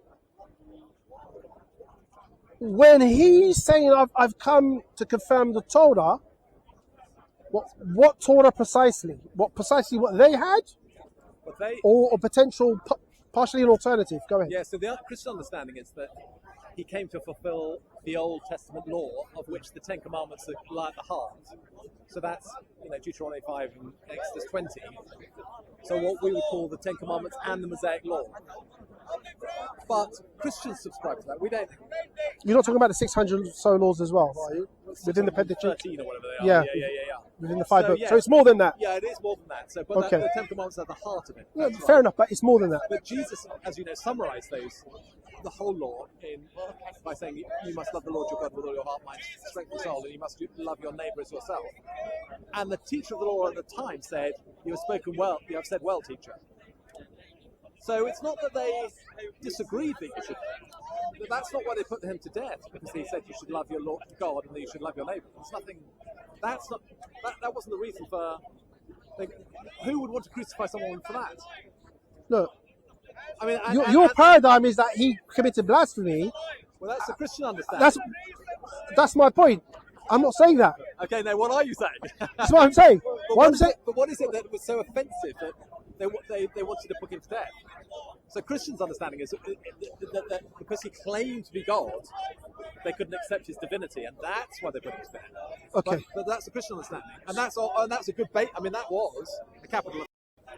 when he's saying I've come to confirm the Torah, what Torah precisely? What they had? Or potential, partially an alternative. Go ahead. Yeah, so the Christian understanding is that he came to fulfill the Old Testament law, of which the Ten Commandments lie at the heart. So that's Deuteronomy 5 and Exodus 20. So what we would call the Ten Commandments and the Mosaic Law. But Christians subscribe to that. We don't. You're not talking about the 600 so laws as well, are you? Within the Pentateuch. 13 or whatever they are. Yeah. within the 5 So, books. yeah. So it's more than that. Yeah, it is more than that. So, but Okay. the Ten Commandments are the heart of it. Yeah, That's fair right. enough, but it's more than that. But Jesus, as you know, summarised the whole law by saying you must love the Lord your God with all your heart, mind, strength, and soul, and you must love your neighbour as yourself. And the teacher of the law at the time said, "You have spoken well. You have said well, teacher." So it's not that they disagreed that you should. That's not why they put him to death, because he said you should love your Lord God and that you should love your neighbour. It's nothing. That's not. That wasn't the reason for. Who would want to crucify someone for that? Look, I mean, your paradigm is that he committed blasphemy. well, that's the Christian understanding. That's my point. I'm not saying that. Okay, now what are you saying? That's what I'm saying. But What I'm saying. But what is it that was so offensive that they wanted to put him to death? So Christians' understanding is that because he claimed to be God, they couldn't accept his divinity, and that's why they put him to death. Okay. But that's the Christian understanding, and that's a good bait. I mean, that was a capital.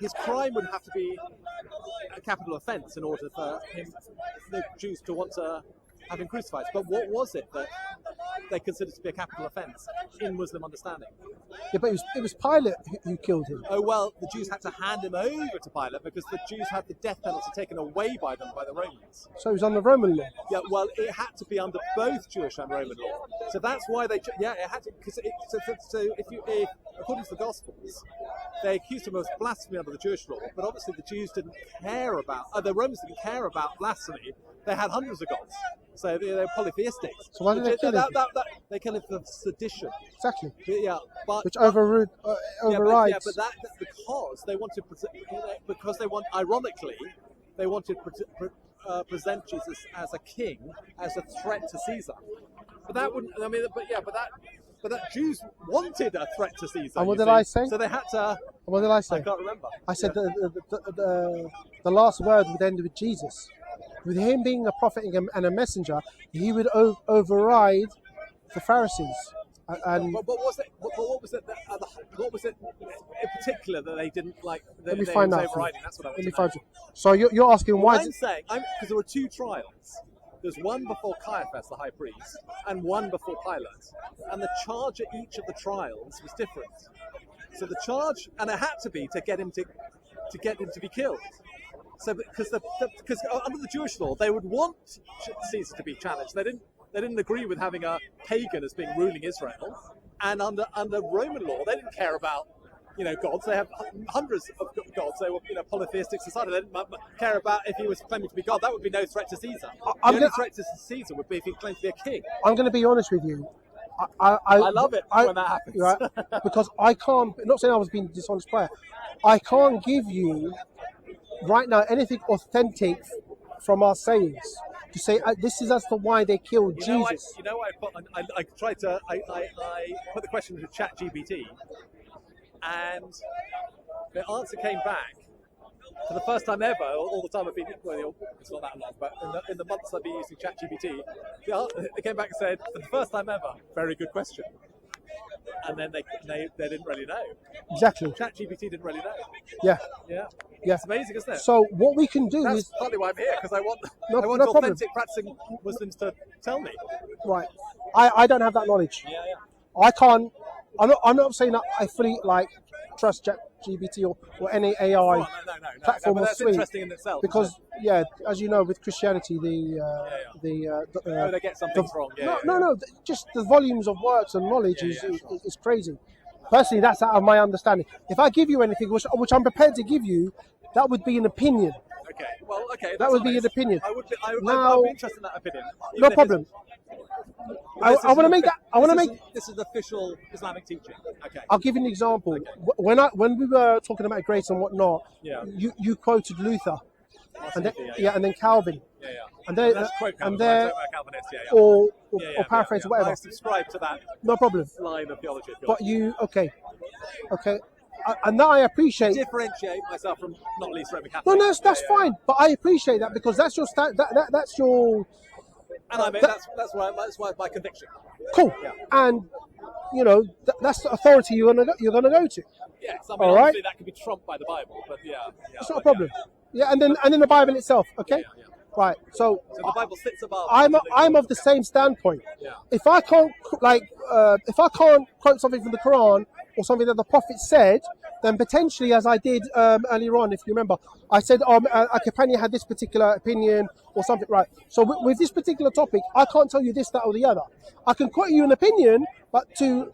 His crime would have to be a capital offence in order for the Jews to want to have him crucified. But what was it that they considered to be a capital offence in Muslim understanding? Yeah, but it was Pilate who killed him. Oh, well, the Jews had to hand him over to Pilate because the Jews had the death penalty taken away by them by the Romans. So he was on the Roman law. Yeah, well, it had to be under both Jewish and Roman law. So that's why it had to, because if according to the Gospels, they accused him of blasphemy under the Jewish law, but obviously the Jews didn't care about, the Romans didn't care about blasphemy. They had hundreds of gods, so they were polytheistic. So why did they kill him? They killed him for sedition. Exactly. Yeah, but Overrides. but that's because they wanted, ironically, they wanted to present Jesus as a king, as a threat to Caesar. But that wouldn't. I mean, but that Jews wanted a threat to Caesar. And what did I say? So they had to. What did I say? I can't remember. I said the last word would end with Jesus. With him being a prophet and a messenger, he would override the Pharisees. And But what was it? What was it? What was it in particular that they didn't like? let me find out. Overriding. That's what I Let me want to find you. So you're asking why? I'm saying, because there were two trials. There's one before Caiaphas, the high priest, and one before Pilate. And the charge at each of the trials was different. So the charge, and it had to be to get him to be killed. So because under the Jewish law, they would want Caesar to be challenged. They didn't agree with having a pagan as being ruling Israel. And under Roman law, they didn't care about gods. They have hundreds of gods. They were polytheistic society. They didn't care about if he was claiming to be God. That would be no threat to Caesar. The only threat to Caesar would be if he claimed to be a king. I'm going to be honest with you. I love it when that happens. Right, because I can't. Not saying I was being dishonest player. I can't give you right now anything authentic from our sayings to say this is as to why they killed Jesus. I tried to. I put the question to ChatGPT, and the answer came back for the first time ever. All the time I've been, well, it's not that long, but in the months I've been using ChatGPT, they came back and said, for the first time ever, very good question. And then they didn't really know. Exactly. ChatGPT didn't really know. Yeah. Yeah. Yeah. It's amazing, isn't it? So what we can do That's is partly why I'm here, because I want No authentic practicing Muslims to tell me. right. I don't have that knowledge. Yeah. I can't. I'm not saying that I fully trust ChatGPT or any AI No, platform but or that's suite, interesting in itself. because as you know, with Christianity, they get some things wrong. No. Just the volumes of works and knowledge is crazy. Personally, that's out of my understanding. If I give you anything, which I'm prepared to give you, that would be an opinion. Okay. Well, okay. That would be an opinion. I would be interested in that opinion. No problem. I want to make that. This is official Islamic teaching. Okay. I'll give you an example. When we were talking about grace and whatnot, you quoted Luther, and then Calvin, and they or paraphrase or whatever. I subscribe to that. No problem. Line of theology. But okay, and that I appreciate. Differentiate myself from not least Roman Catholic. No, that's fine. But I appreciate that because that's your that's your. And I mean that's why my conviction. Cool. Yeah. And that's the authority you're gonna go to. Yes. I mean, all right. Obviously that could be trumped by the Bible, but It's not a problem. Yeah, and then the Bible itself. Okay. Yeah. Right. So So the Bible sits above. I'm of the same standpoint. Yeah. If I can't if I can't quote something from the Quran or something that the Prophet said, then potentially, as I did earlier on, if you remember, I said a companion had this particular opinion or something. Right. So with this particular topic, I can't tell you this, that, or the other. I can quote you an opinion, but to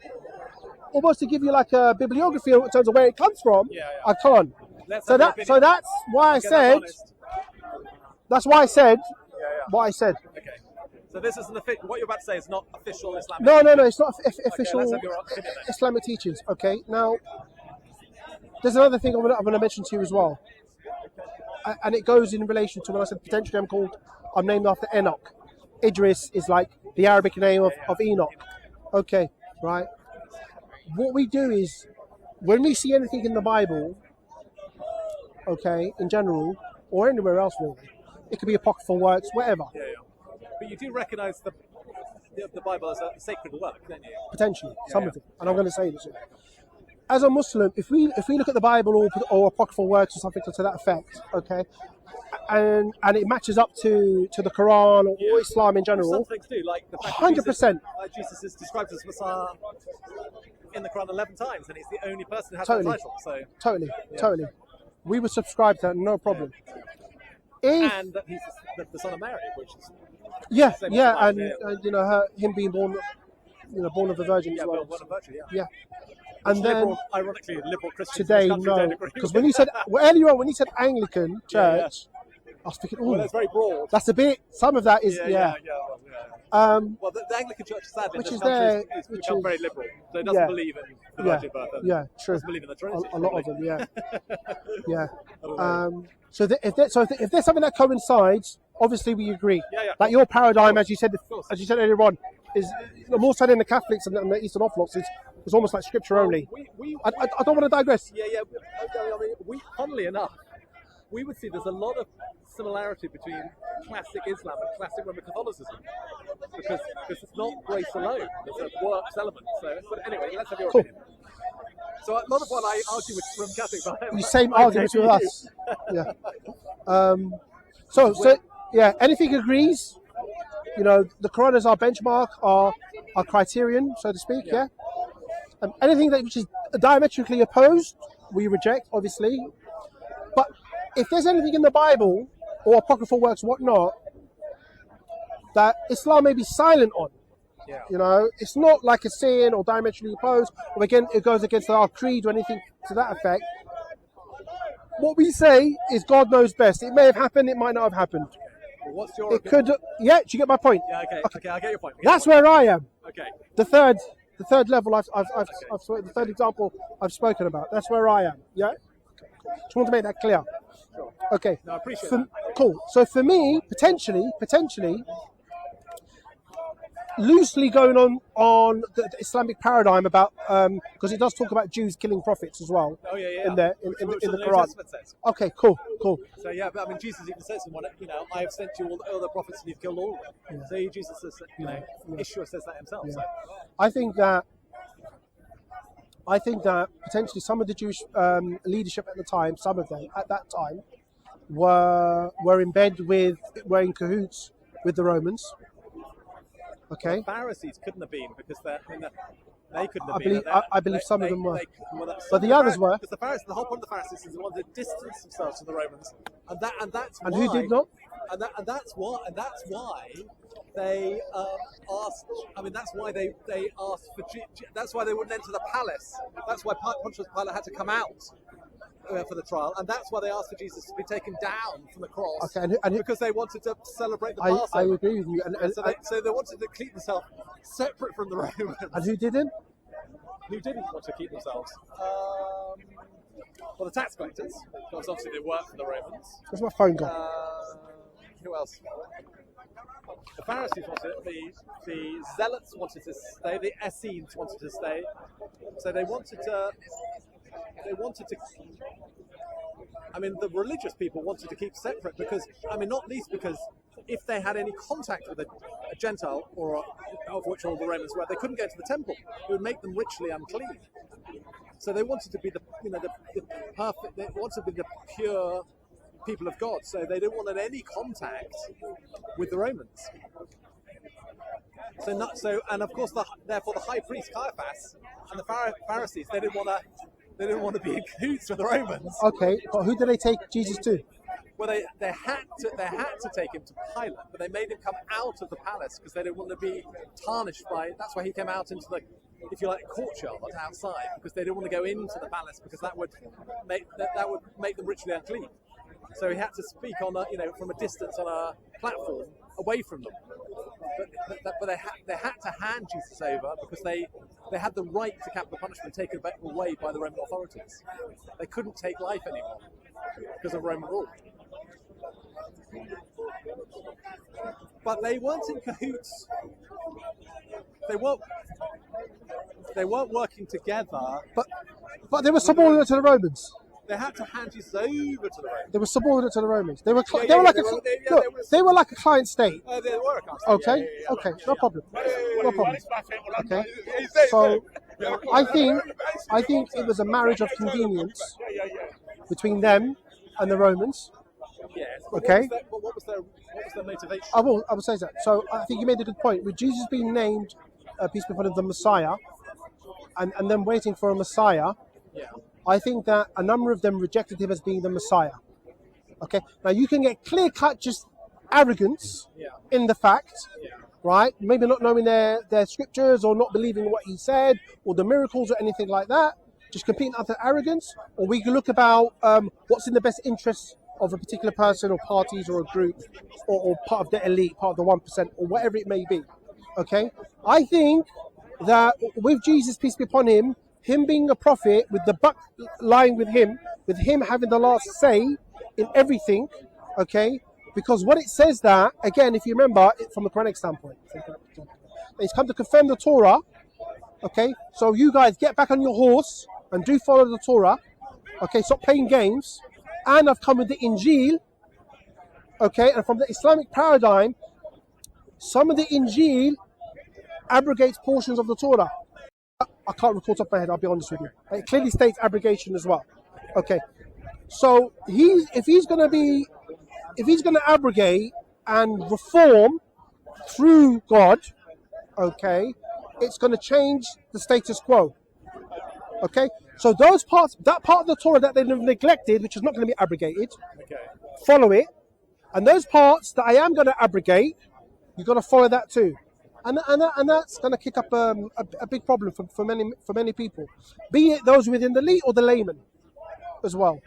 almost to give you like a bibliography in terms of where it comes from, I can't. Let's So have your so opinion. that's why I Okay, that's said. honest. That's why I said what I said. Okay. So this is what you're about to say is not official Islamic. No, it's not official let's have your opinion then. Islamic teachings. Okay, now there's another thing I'm going to mention to you as well, and it goes in relation to when I said potentially I'm named after Enoch. Idriss is like the Arabic name of Enoch. Okay, right. What we do is when we see anything in the Bible, okay, in general or anywhere else really, it could be apocryphal works, whatever. Yeah. But you do recognise the Bible as a sacred work, don't you? Potentially, some of it, and I'm going to say this. As a Muslim, if we look at the Bible or apocryphal works or something to that effect, okay, and it matches up to the Quran or Islam in general, Some things do, like the fact 100%. that Jesus is described as Messiah in the Quran 11 times, and he's the only person who has Totally. that title. So, Totally, we would subscribe to that, no problem. If and that he's the son of Mary, which is and you know him being born, born of a virgin as well. one of virtue, Yeah, and then ironically, liberal Christians today, in this country no, don't agree because with. when you said earlier on, when you said Anglican Church, I was thinking, Well, oh, that's very broad. that's a bit. Some of that is Yeah. Well, the Anglican Church, sadly, Which in is this country there, is which become is- very liberal. So it doesn't believe in the virgin birth. And true. doesn't believe in the Trinity. A lot of probably. them, yeah. Probably. So if there's something that coincides, obviously we agree. Yeah. Like your paradigm, as you said course. earlier on, is more so than the Catholics and the Eastern Orthodox is almost like scripture only. I don't want to digress. Yeah. Okay, I mean, funnily enough, we would see there's a lot of similarity between classic Islam and classic Roman Catholicism because it's not grace alone; there's a works element. So, but anyway, let's have your Cool. opinion. So, a lot of what I argue with Roman Catholics, The same arguments with us. Yeah. So anything agrees. The Quran is our benchmark, our criterion, so to speak. Yeah. Anything which is diametrically opposed, we reject, obviously. But if there's anything in the Bible or apocryphal works, whatnot, that Islam may be silent on, it's not like a sin or diametrically opposed, or again, it goes against our creed or anything to that effect. What we say is God knows best. It may have happened, it might not have happened. Well, what's your It opinion? could, yeah. Do you get my point? Yeah, okay, I get your point. That's where I am. Okay. The third level the third example I've spoken about. That's where I am. Yeah. Just want to make that clear. Sure. Okay. No, I appreciate that. Cool. So for me, potentially, loosely going on the Islamic paradigm about because it does talk about Jews killing prophets as well. Oh yeah. In the New Quran. Testament says. Okay. Cool. So yeah, but I mean, Jesus even says in one, I have sent you all the other prophets and you've killed all of them. So Jesus says, Yeshua says that himself. Yeah. So. I think that potentially some of the Jewish leadership at the time, some of them at that time, were in bed were in cahoots with the Romans. Okay. The Pharisees couldn't have been because they couldn't have I been. believe- I believe some of them were. But the others were. Because the whole point of the Pharisees is they wanted to distance themselves from the Romans, and that's And why. who did not? And that's why they asked. I mean, that's why they asked for. That's why they wouldn't enter the palace. That's why Pontius Pilate had to come out for the trial, and that's why they asked for Jesus to be taken down from the cross. Okay, and because they wanted to celebrate the Passover. I agree with you. And So they wanted to keep themselves separate from the Romans. and who didn't? Who didn't want to keep themselves? Well, the tax collectors, because obviously they worked for the Romans. Where's my phone gone? Who else? The Pharisees wanted it, the Zealots wanted to stay, the Essenes wanted to stay. So they wanted to. I mean, the religious people wanted to keep separate because, not least because if they had any contact with a Gentile, or of which all the Romans were, they couldn't go to the temple. It would make them ritually unclean. So they wanted to be the perfect. They wanted to be the pure people of God, so they didn't want any contact with the Romans. And of course, therefore, the high priest Caiaphas and the Pharisees, they didn't want to be in cahoots with the Romans. Okay, but who did they take Jesus to? Well, they had to take him to Pilate, but they made him come out of the palace because they didn't want to be tarnished by. That's why he came out into the, if you like, courtyard outside, because they didn't want to go into the palace because that would make them ritually unclean. So he had to speak on from a distance on a platform away from them. But they had to hand Jesus over because they had the right to capital punishment taken away by the Roman authorities. They couldn't take life anymore because of Roman rule. But they weren't in cahoots. They weren't working together. But they were subordinate to the Romans. They had to hand Jesus over to the Romans. They were subordinate to the Romans. They were like a client state. They were a client Okay, state. Okay, no problem. No problem. Okay, so I think it was a marriage of convenience between them and the Romans. Yes. Okay. What was their motivation? I will say that. So I think you made a good point. With Jesus being named, peace be upon him, the Messiah, and then waiting for a Messiah. Yeah. I think that a number of them rejected him as being the Messiah. Okay. Now you can get clear-cut just arrogance in the fact, right? Maybe not knowing their scriptures or not believing what he said or the miracles or anything like that. Just complete utter arrogance. Or we can look about what's in the best interest of a particular person or parties or a group or part of the elite, part of the 1% or whatever it may be. Okay. I think that with Jesus, peace be upon him being a prophet, with the buck lying with him having the last say in everything, okay? Because what it says that, again, if you remember, from the Quranic standpoint, it's come to confirm the Torah, okay? So you guys get back on your horse and do follow the Torah, okay? Stop playing games. And I've come with the Injil, okay? And from the Islamic paradigm, some of the Injil abrogates portions of the Torah. I can't recall top of my head, I'll be honest with you. It clearly states abrogation as well. Okay. So if he's gonna abrogate and reform through God, okay, it's gonna change the status quo. Okay? So that part of the Torah that they've neglected, which is not gonna be abrogated, follow it. And those parts that I am gonna abrogate, you've got to follow that too. And that's going to kick up a big problem for many people, be it those within the elite or the layman as well.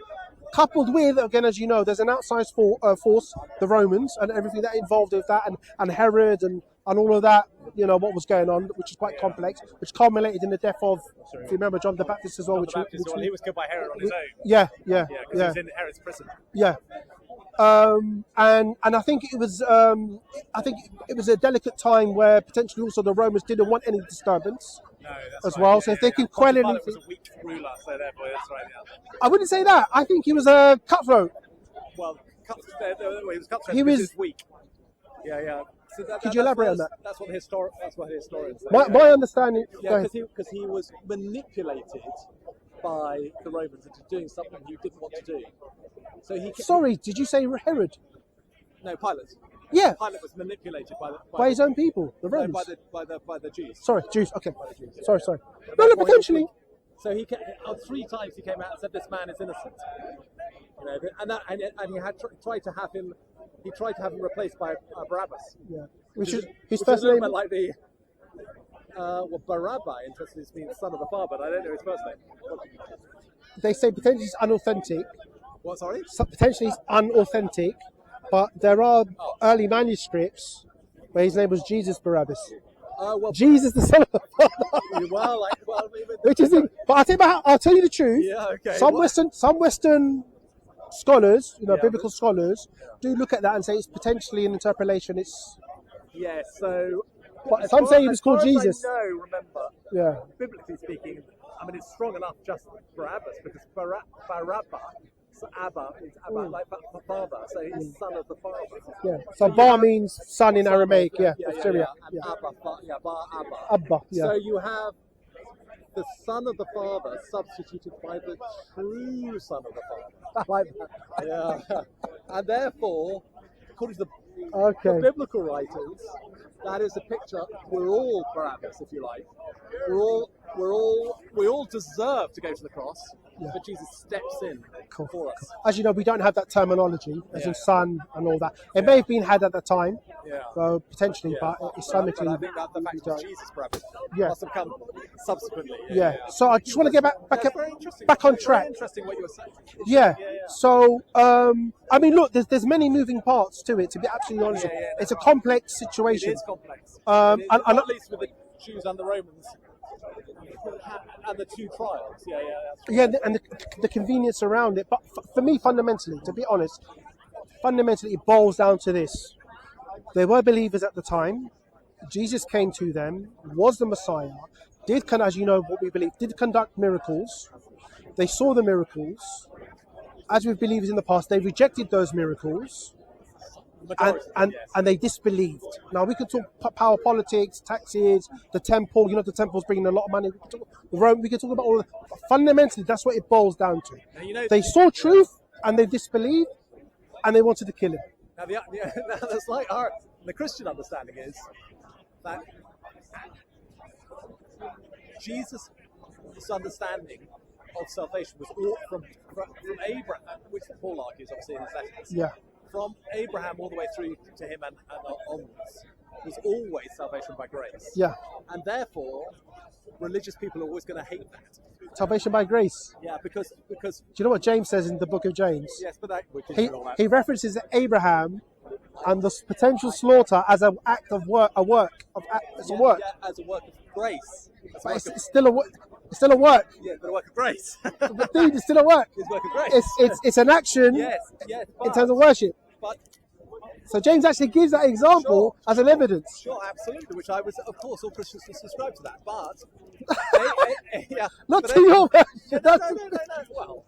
Coupled with, again, as you know, there's an outside force, the Romans, and everything that involved with that, and Herod and all of that, what was going on, which is quite complex, which culminated in the death of, if you remember, John the Baptist as well. He was killed by Herod on his own. Yeah. Because he was in Herod's prison. Yeah. And I think it was a delicate time where potentially also the Romans didn't want any disturbance as well. So if they can quell anything, was a weak ruler, so therefore that's right. Yeah. I wouldn't say that. I think he was a cutthroat. Well, he was cutthroat. He was weak. Yeah. So could you elaborate on that? That's what historians say. My understanding. Yeah, because he was manipulated by the Romans into doing something he didn't want to do. So did you say Herod? No, Pilate. Yeah. Pilate was manipulated by his own people, the Romans. No, by the Jews. Sorry, Jews. Okay. Jews, yeah. Sorry. No, potentially. So he 3 times he came out and said this man is innocent. And he had tried to have him. He tried to have him replaced by Barabbas. Yeah. Which is his first name. Like the Barabbas, interestingly, means son of the father, but I don't know his first name. They say potentially it's unauthentic. What, sorry? Potentially it's unauthentic, but there are early manuscripts where his name was Jesus Barabbas. Jesus, the son of the Father. Which is, but I'll tell you the truth. Yeah, okay. Some Western scholars, biblical scholars, do look at that and say it's potentially an interpolation. So. But some say he was called Jesus. Remember, biblically speaking, I mean, it's strong enough just Barabbas, because Barabbas, Abba is Abba, like father, so he's son of the father. Yeah, so Bar means son in Aramaic, of Syria. And Abba, Bar Abba. Abba, yeah. So you have the son of the father substituted by the true son of the father. I like that. Yeah. And therefore, according to the Okay. biblical writers, that is a picture. We're all Barabbas, if you like. We all deserve to go to the cross, but Jesus steps in for us. As you know, we don't have that terminology, as in Yeah. son and all that. It may have been had at the time, Yeah. potentially, Yeah. but Islamically, But I think that the fact we that don't. Jesus Barabbas Yeah. must have come subsequently. Yeah. So I just want to get That's very interesting. back on Very track. interesting what you were saying. Yeah. So, I mean, look, there's many moving parts to it. To be absolutely honest, Yeah, it's a complex situation. It is complex. And- Not and- least with the Jews and the Romans and the two trials. Yeah. That's right. Yeah, and the convenience around it. But for me, fundamentally, to be honest, it boils down to this. They were believers at the time. Jesus came to them, was the Messiah, as you know, what we believe, did conduct miracles. They saw the miracles. As with believers in the past, they rejected those miracles. And they disbelieved. Now we can talk power politics, taxes, the temple. You know, the temple's bringing a lot of money. We can talk Rome. We can talk about all of that. But fundamentally, that's what it boils down to. Now, you know, They saw truth and they disbelieved, and they wanted to kill him. now the Christian understanding is that Jesus' understanding of salvation was all from Abraham, which Paul argues obviously in his letters. Yeah. From Abraham all the way through to him and onwards, was always salvation by grace. Yeah. And therefore, religious people are always going to hate that. Salvation by grace. Yeah, because Do you know what James says in the book of James? yes, but that we can He, do all that. he references Abraham and the potential slaughter as an act of work. It's a work. Yeah, as a work of grace. As a But work it's of, still a work. It's still a work. yeah, but a work of grace. But dude, it's still a work. It's a work of grace. It's an action yes. in terms of worship. But So James actually gives that example as an evidence. sure, absolutely. Which I was, of course, all Christians subscribe to that. But yeah, Not but to your version. no. Well,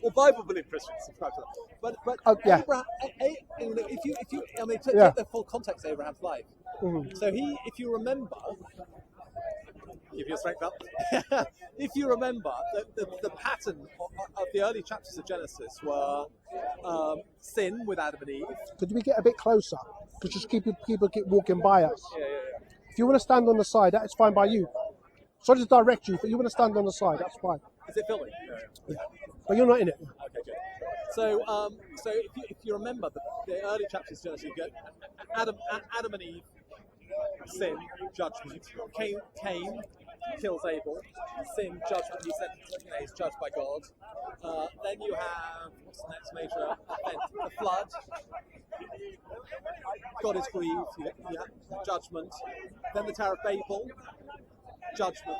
well, Bible-believing Christians subscribe to that. But yeah. Abraham, if you, I mean, take Yeah. the full context of Abraham's life. Mhm. So if you remember, give you a straight belt. If you remember, the pattern of the early chapters of Genesis were sin with Adam and Eve. Could we get a bit closer? Because just people keep walking by us. Yeah. If you want to stand on the side, that is fine by you. Sorry to direct you, but you want to stand on the side, that's fine. Is it filming? Yeah. But you're not in it. Okay, good. So, if you remember the early chapters of Genesis, you go Adam and Eve, sin, judgment. Cain kills Abel, sin, judgment. He's judged by God. Then you have what's the next major event? The flood. God is grieved. You have judgment. Then the Tower of Babel, judgment,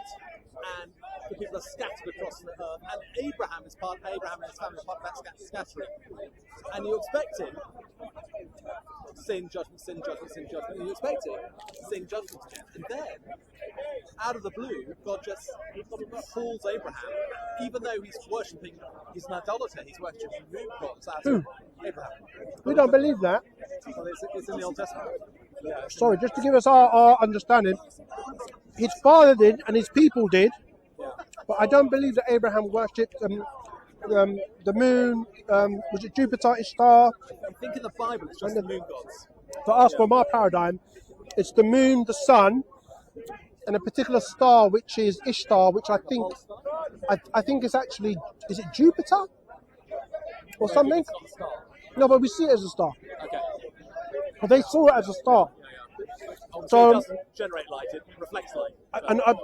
and the people are scattered across the earth. And Abraham and his family is part of that scattering. And you expect him sin, judgment, sin, judgment, sin, judgment. And you expect him sin, judgment again. And then, out of the blue, God just calls Abraham, even though he's an idolater, he's worshipping moon gods out of Abraham. We don't believe that. Well, it's in the Old Testament. Yeah. Sorry, just to give us our understanding. His father did and his people did, but I don't believe that Abraham worshipped the moon, was it Jupiter, Ishtar? I think in the Bible it's just the moon gods. For us, from our paradigm, it's the moon, the sun, and a particular star, which is Ishtar, which I think is actually, is it Jupiter or something? It's not a star. No, but we see it as a star. Okay. But they saw it as a star. So So, it doesn't generate light, it reflects light.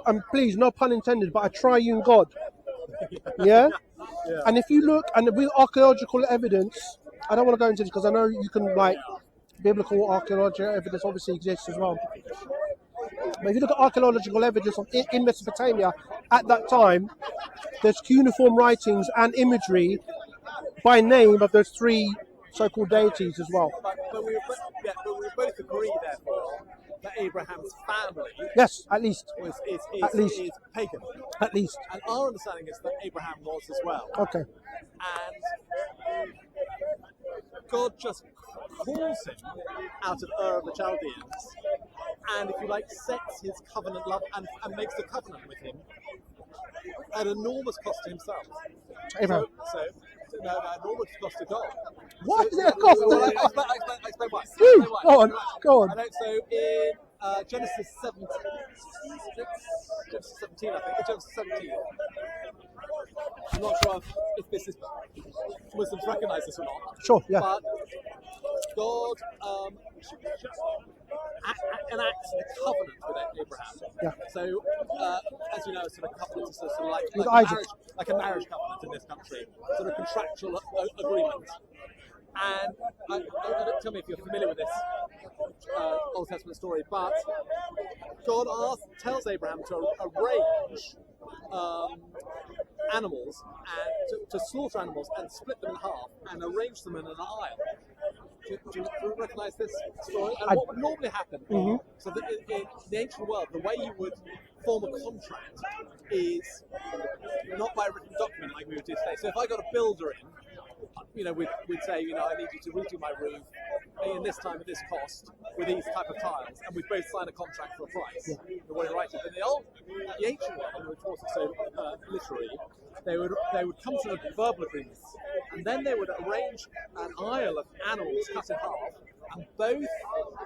and please, no pun intended, but a triune God. Yeah? And if you look, and with archaeological evidence, I don't want to go into this because I know you can, like, biblical archaeological evidence obviously exists as well. But if you look at archaeological evidence in Mesopotamia at that time, there's cuneiform writings and imagery by name of those three so-called deities as well. But we both agree, therefore, that Abraham's family Yes, at least. is pagan. At least. And our understanding is that Abraham was as well. Okay. And God just calls him out of Ur of the Chaldeans, and if you like, sets his covenant love and makes the covenant with him at enormous cost to himself. Abraham. So No, Norwood's cost to God. What is it a cost? Well, I explain why. Dude, go on, go on. I know, so in Genesis 17, Genesis 17, I think, Genesis 17. I'm not sure if this is Muslims recognise this or not. Sure, yeah. But God enacts a covenant with Abraham. Yeah. So, as you know, sort of covenant is sort of With like Isaac. a marriage covenant in this country, sort of contractual agreement. And don't tell me if you're familiar with this Old Testament story, but God tells Abraham to arrange animals and to slaughter animals and split them in half and arrange them in an aisle. Do you recognise this story? And what would normally happen, so that in the ancient world, the way you would form a contract is not by a written document like we would do today. So if I got a builder in, we'd say, I need you to redo my roof in this time at this cost with these type of tiles, and we'd both sign a contract for a price. Yeah. The way to write it. But the ancient world, which was so literary, they would come to a verbal agreement, and then they would arrange an aisle of animals cut in half, and both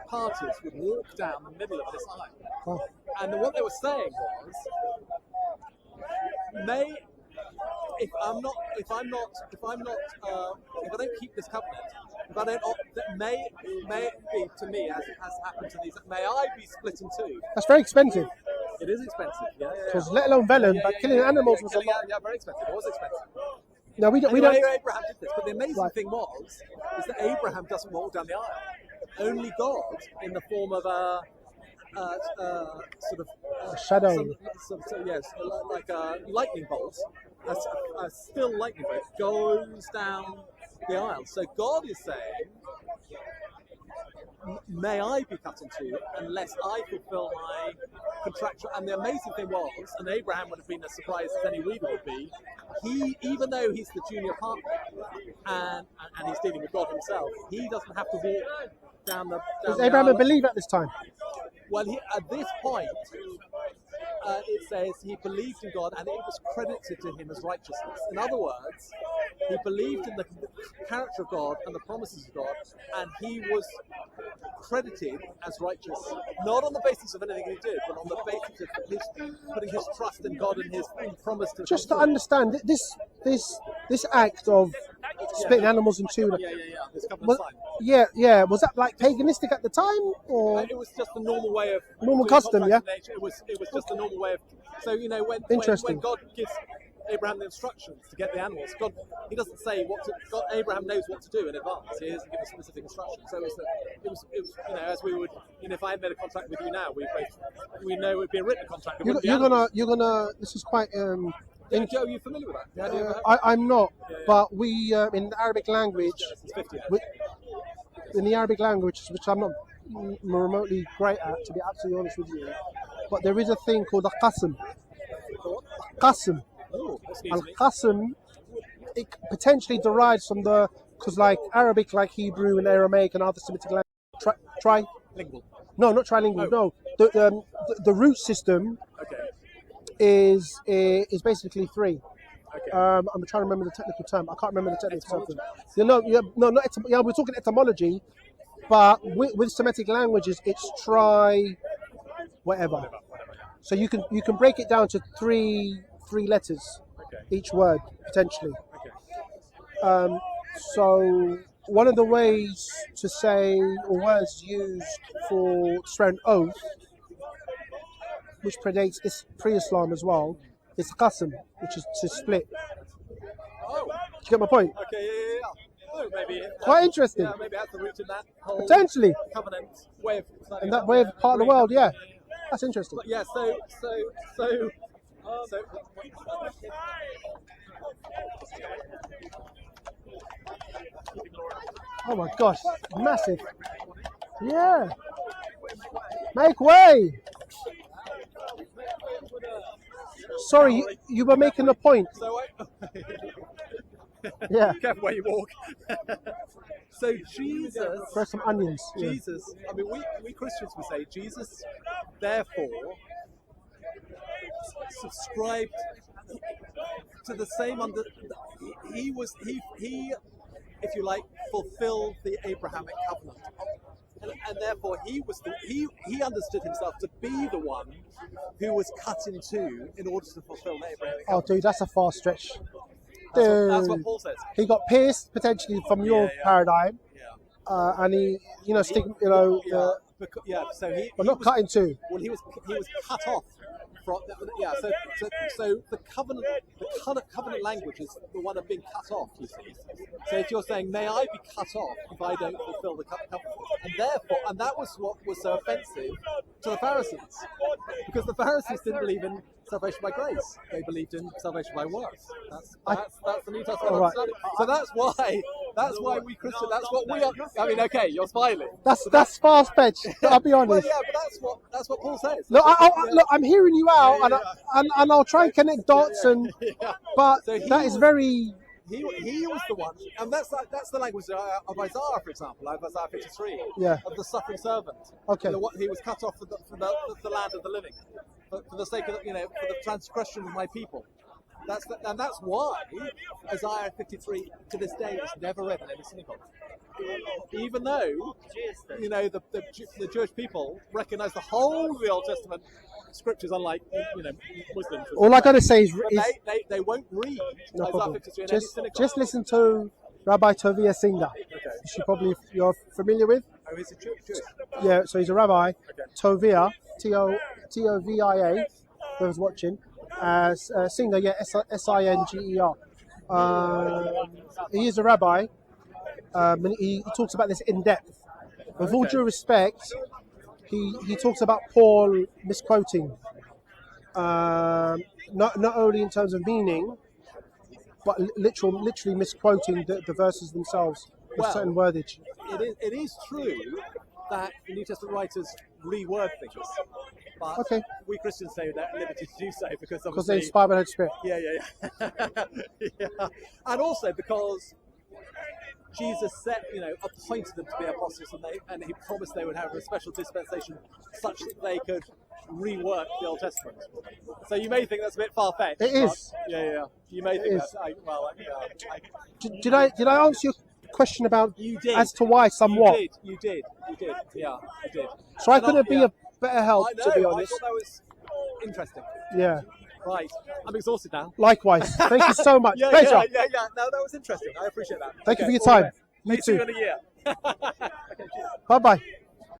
parties would walk down the middle of this aisle. Oh. And what they were saying was, if I don't keep this covenant, if I don't, may it be to me as happened to these. May I be split in two? That's very expensive. It is expensive, yeah. Because let alone vellum, but killing animals was a lot. Yeah, very expensive. It was expensive. No, we don't. Abraham did this, but the amazing thing is that Abraham doesn't walk down the aisle. Only God, in the form of a sort of shadow. Yes, like a lightning bolt, a still lightning bolt goes down the aisle. So God is saying, may I be cut in two unless I fulfill my contractual. And the amazing thing was, and Abraham would have been as surprised as any reader would be, even though he's the junior partner and he's dealing with God himself, he doesn't have to walk down the. Was Abraham a believer at this time? Well, at this point, it says he believed in God and it was credited to him as righteousness. In other words, he believed in the character of God and the promises of God, and he was credited as righteous, not on the basis of anything he did, but on the basis of his putting his trust in God and his promise to. Just to understand, this act of splitting animals in two. This covenant sign. Yeah. Was that like paganistic at the time, or it was just the normal way of custom? Yeah. It was just the normal way of. So when God gives Abraham the instructions to get the animals, he doesn't say what to. Abraham knows what to do in advance. He doesn't give a specific instruction. So it was as we would, if I had made a contract with you now, we know it would be a written contract. You're gonna. This is quite. Joe, are you familiar with that? I'm not, but we in the Arabic language, which I'm not remotely great at, to be absolutely honest with you, but there is a thing called a qasm. Qasm. Al-qasm, it potentially derives from because like Arabic, like Hebrew and Aramaic and other Semitic languages, Lingual. No, not trilingual. Oh. No, the root system. Okay. Is basically three. Okay. I'm trying to remember the technical term. I can't remember the technical term. We're talking etymology, but with Semitic languages, it's whatever. So you can break it down to three letters, each word potentially. Okay. So one of the ways to say or words used for swear an oath, which predates pre-Islam as well, is qasm, which is to split. Oh. Do you get my point? Okay, yeah. Oh, maybe. Quite interesting. Yeah, maybe that's the root in that whole potentially covenant way of. And that way of part of the world, yeah. That's interesting. But yeah. So. Oh my gosh, massive. Yeah. Make way. Sorry, you were making a point. Yeah. Careful where you walk. So Jesus. Press some onions. Jesus. Yeah. I mean, we Christians would say Jesus, therefore, subscribed to the same he was he, if you like, fulfilled the Abrahamic covenant, and therefore he understood himself to be the one who was cut in two in order to fulfill the Abrahamic Oh, covenant. dude, that's a far stretch. That's what Paul says. He got pierced potentially from your paradigm, Yeah. And he, so So but not cut in two. Well, he was cut off from. So the covenant language is the one of being cut off. You see. So if you're saying, "May I be cut off if I don't fulfil the covenant," and that was what was so offensive to the Pharisees, because the Pharisees didn't believe in salvation by grace; they believed in salvation by works. That's the New Testament understanding. So that's why we Christians. That's what we are. I mean, okay, you're smiling. That's far-fetched. I'll be honest. Well, yeah, but that's what Paul says. Look, look, I'm hearing you out, and I'll try and connect dots, but So that is very. He was the one, and that's the language of Isaiah, for example, like Isaiah 53, Yeah. of the suffering servant. Okay. He was cut off from the land of the living, for the sake of for the transgression of my people. And that's why Isaiah 53 to this day is never read in any synagogue, even though the Jewish people recognize the whole of the Old Testament scriptures, unlike Muslims. All I gotta say is they won't read no Isaiah problem. 53 in any synagogue. Just listen to Rabbi Tovia Singer. You're familiar with. Oh, is it Jewish? Yeah, so he's a rabbi. Okay. Tovia, Tovia, whoever's watching. Singer, yeah, Singer. He is a rabbi. And he talks about this in depth. With all due respect, he talks about Paul misquoting. Not only in terms of meaning, but literally misquoting the verses themselves with certain wordage. It is true that the New Testament writers reword things, but we Christians say they're at liberty to do so because they're inspired by the Holy Spirit. Yeah. Yeah. And also because Jesus appointed them to be apostles, and he promised they would have a special dispensation such that they could rework the Old Testament. So you may think that's a bit far-fetched. It is. Yeah. You may think Did I answer your question about you did. As to why somewhat? You did. Yeah, you did. So I couldn't be a better help, to be honest. I thought that was interesting. Yeah. Right. I'm exhausted now. Likewise. Thank you so much. Yeah. Pleasure. No, that was interesting. I appreciate that. Thank you for your time. You See you too. in a year. Bye-bye.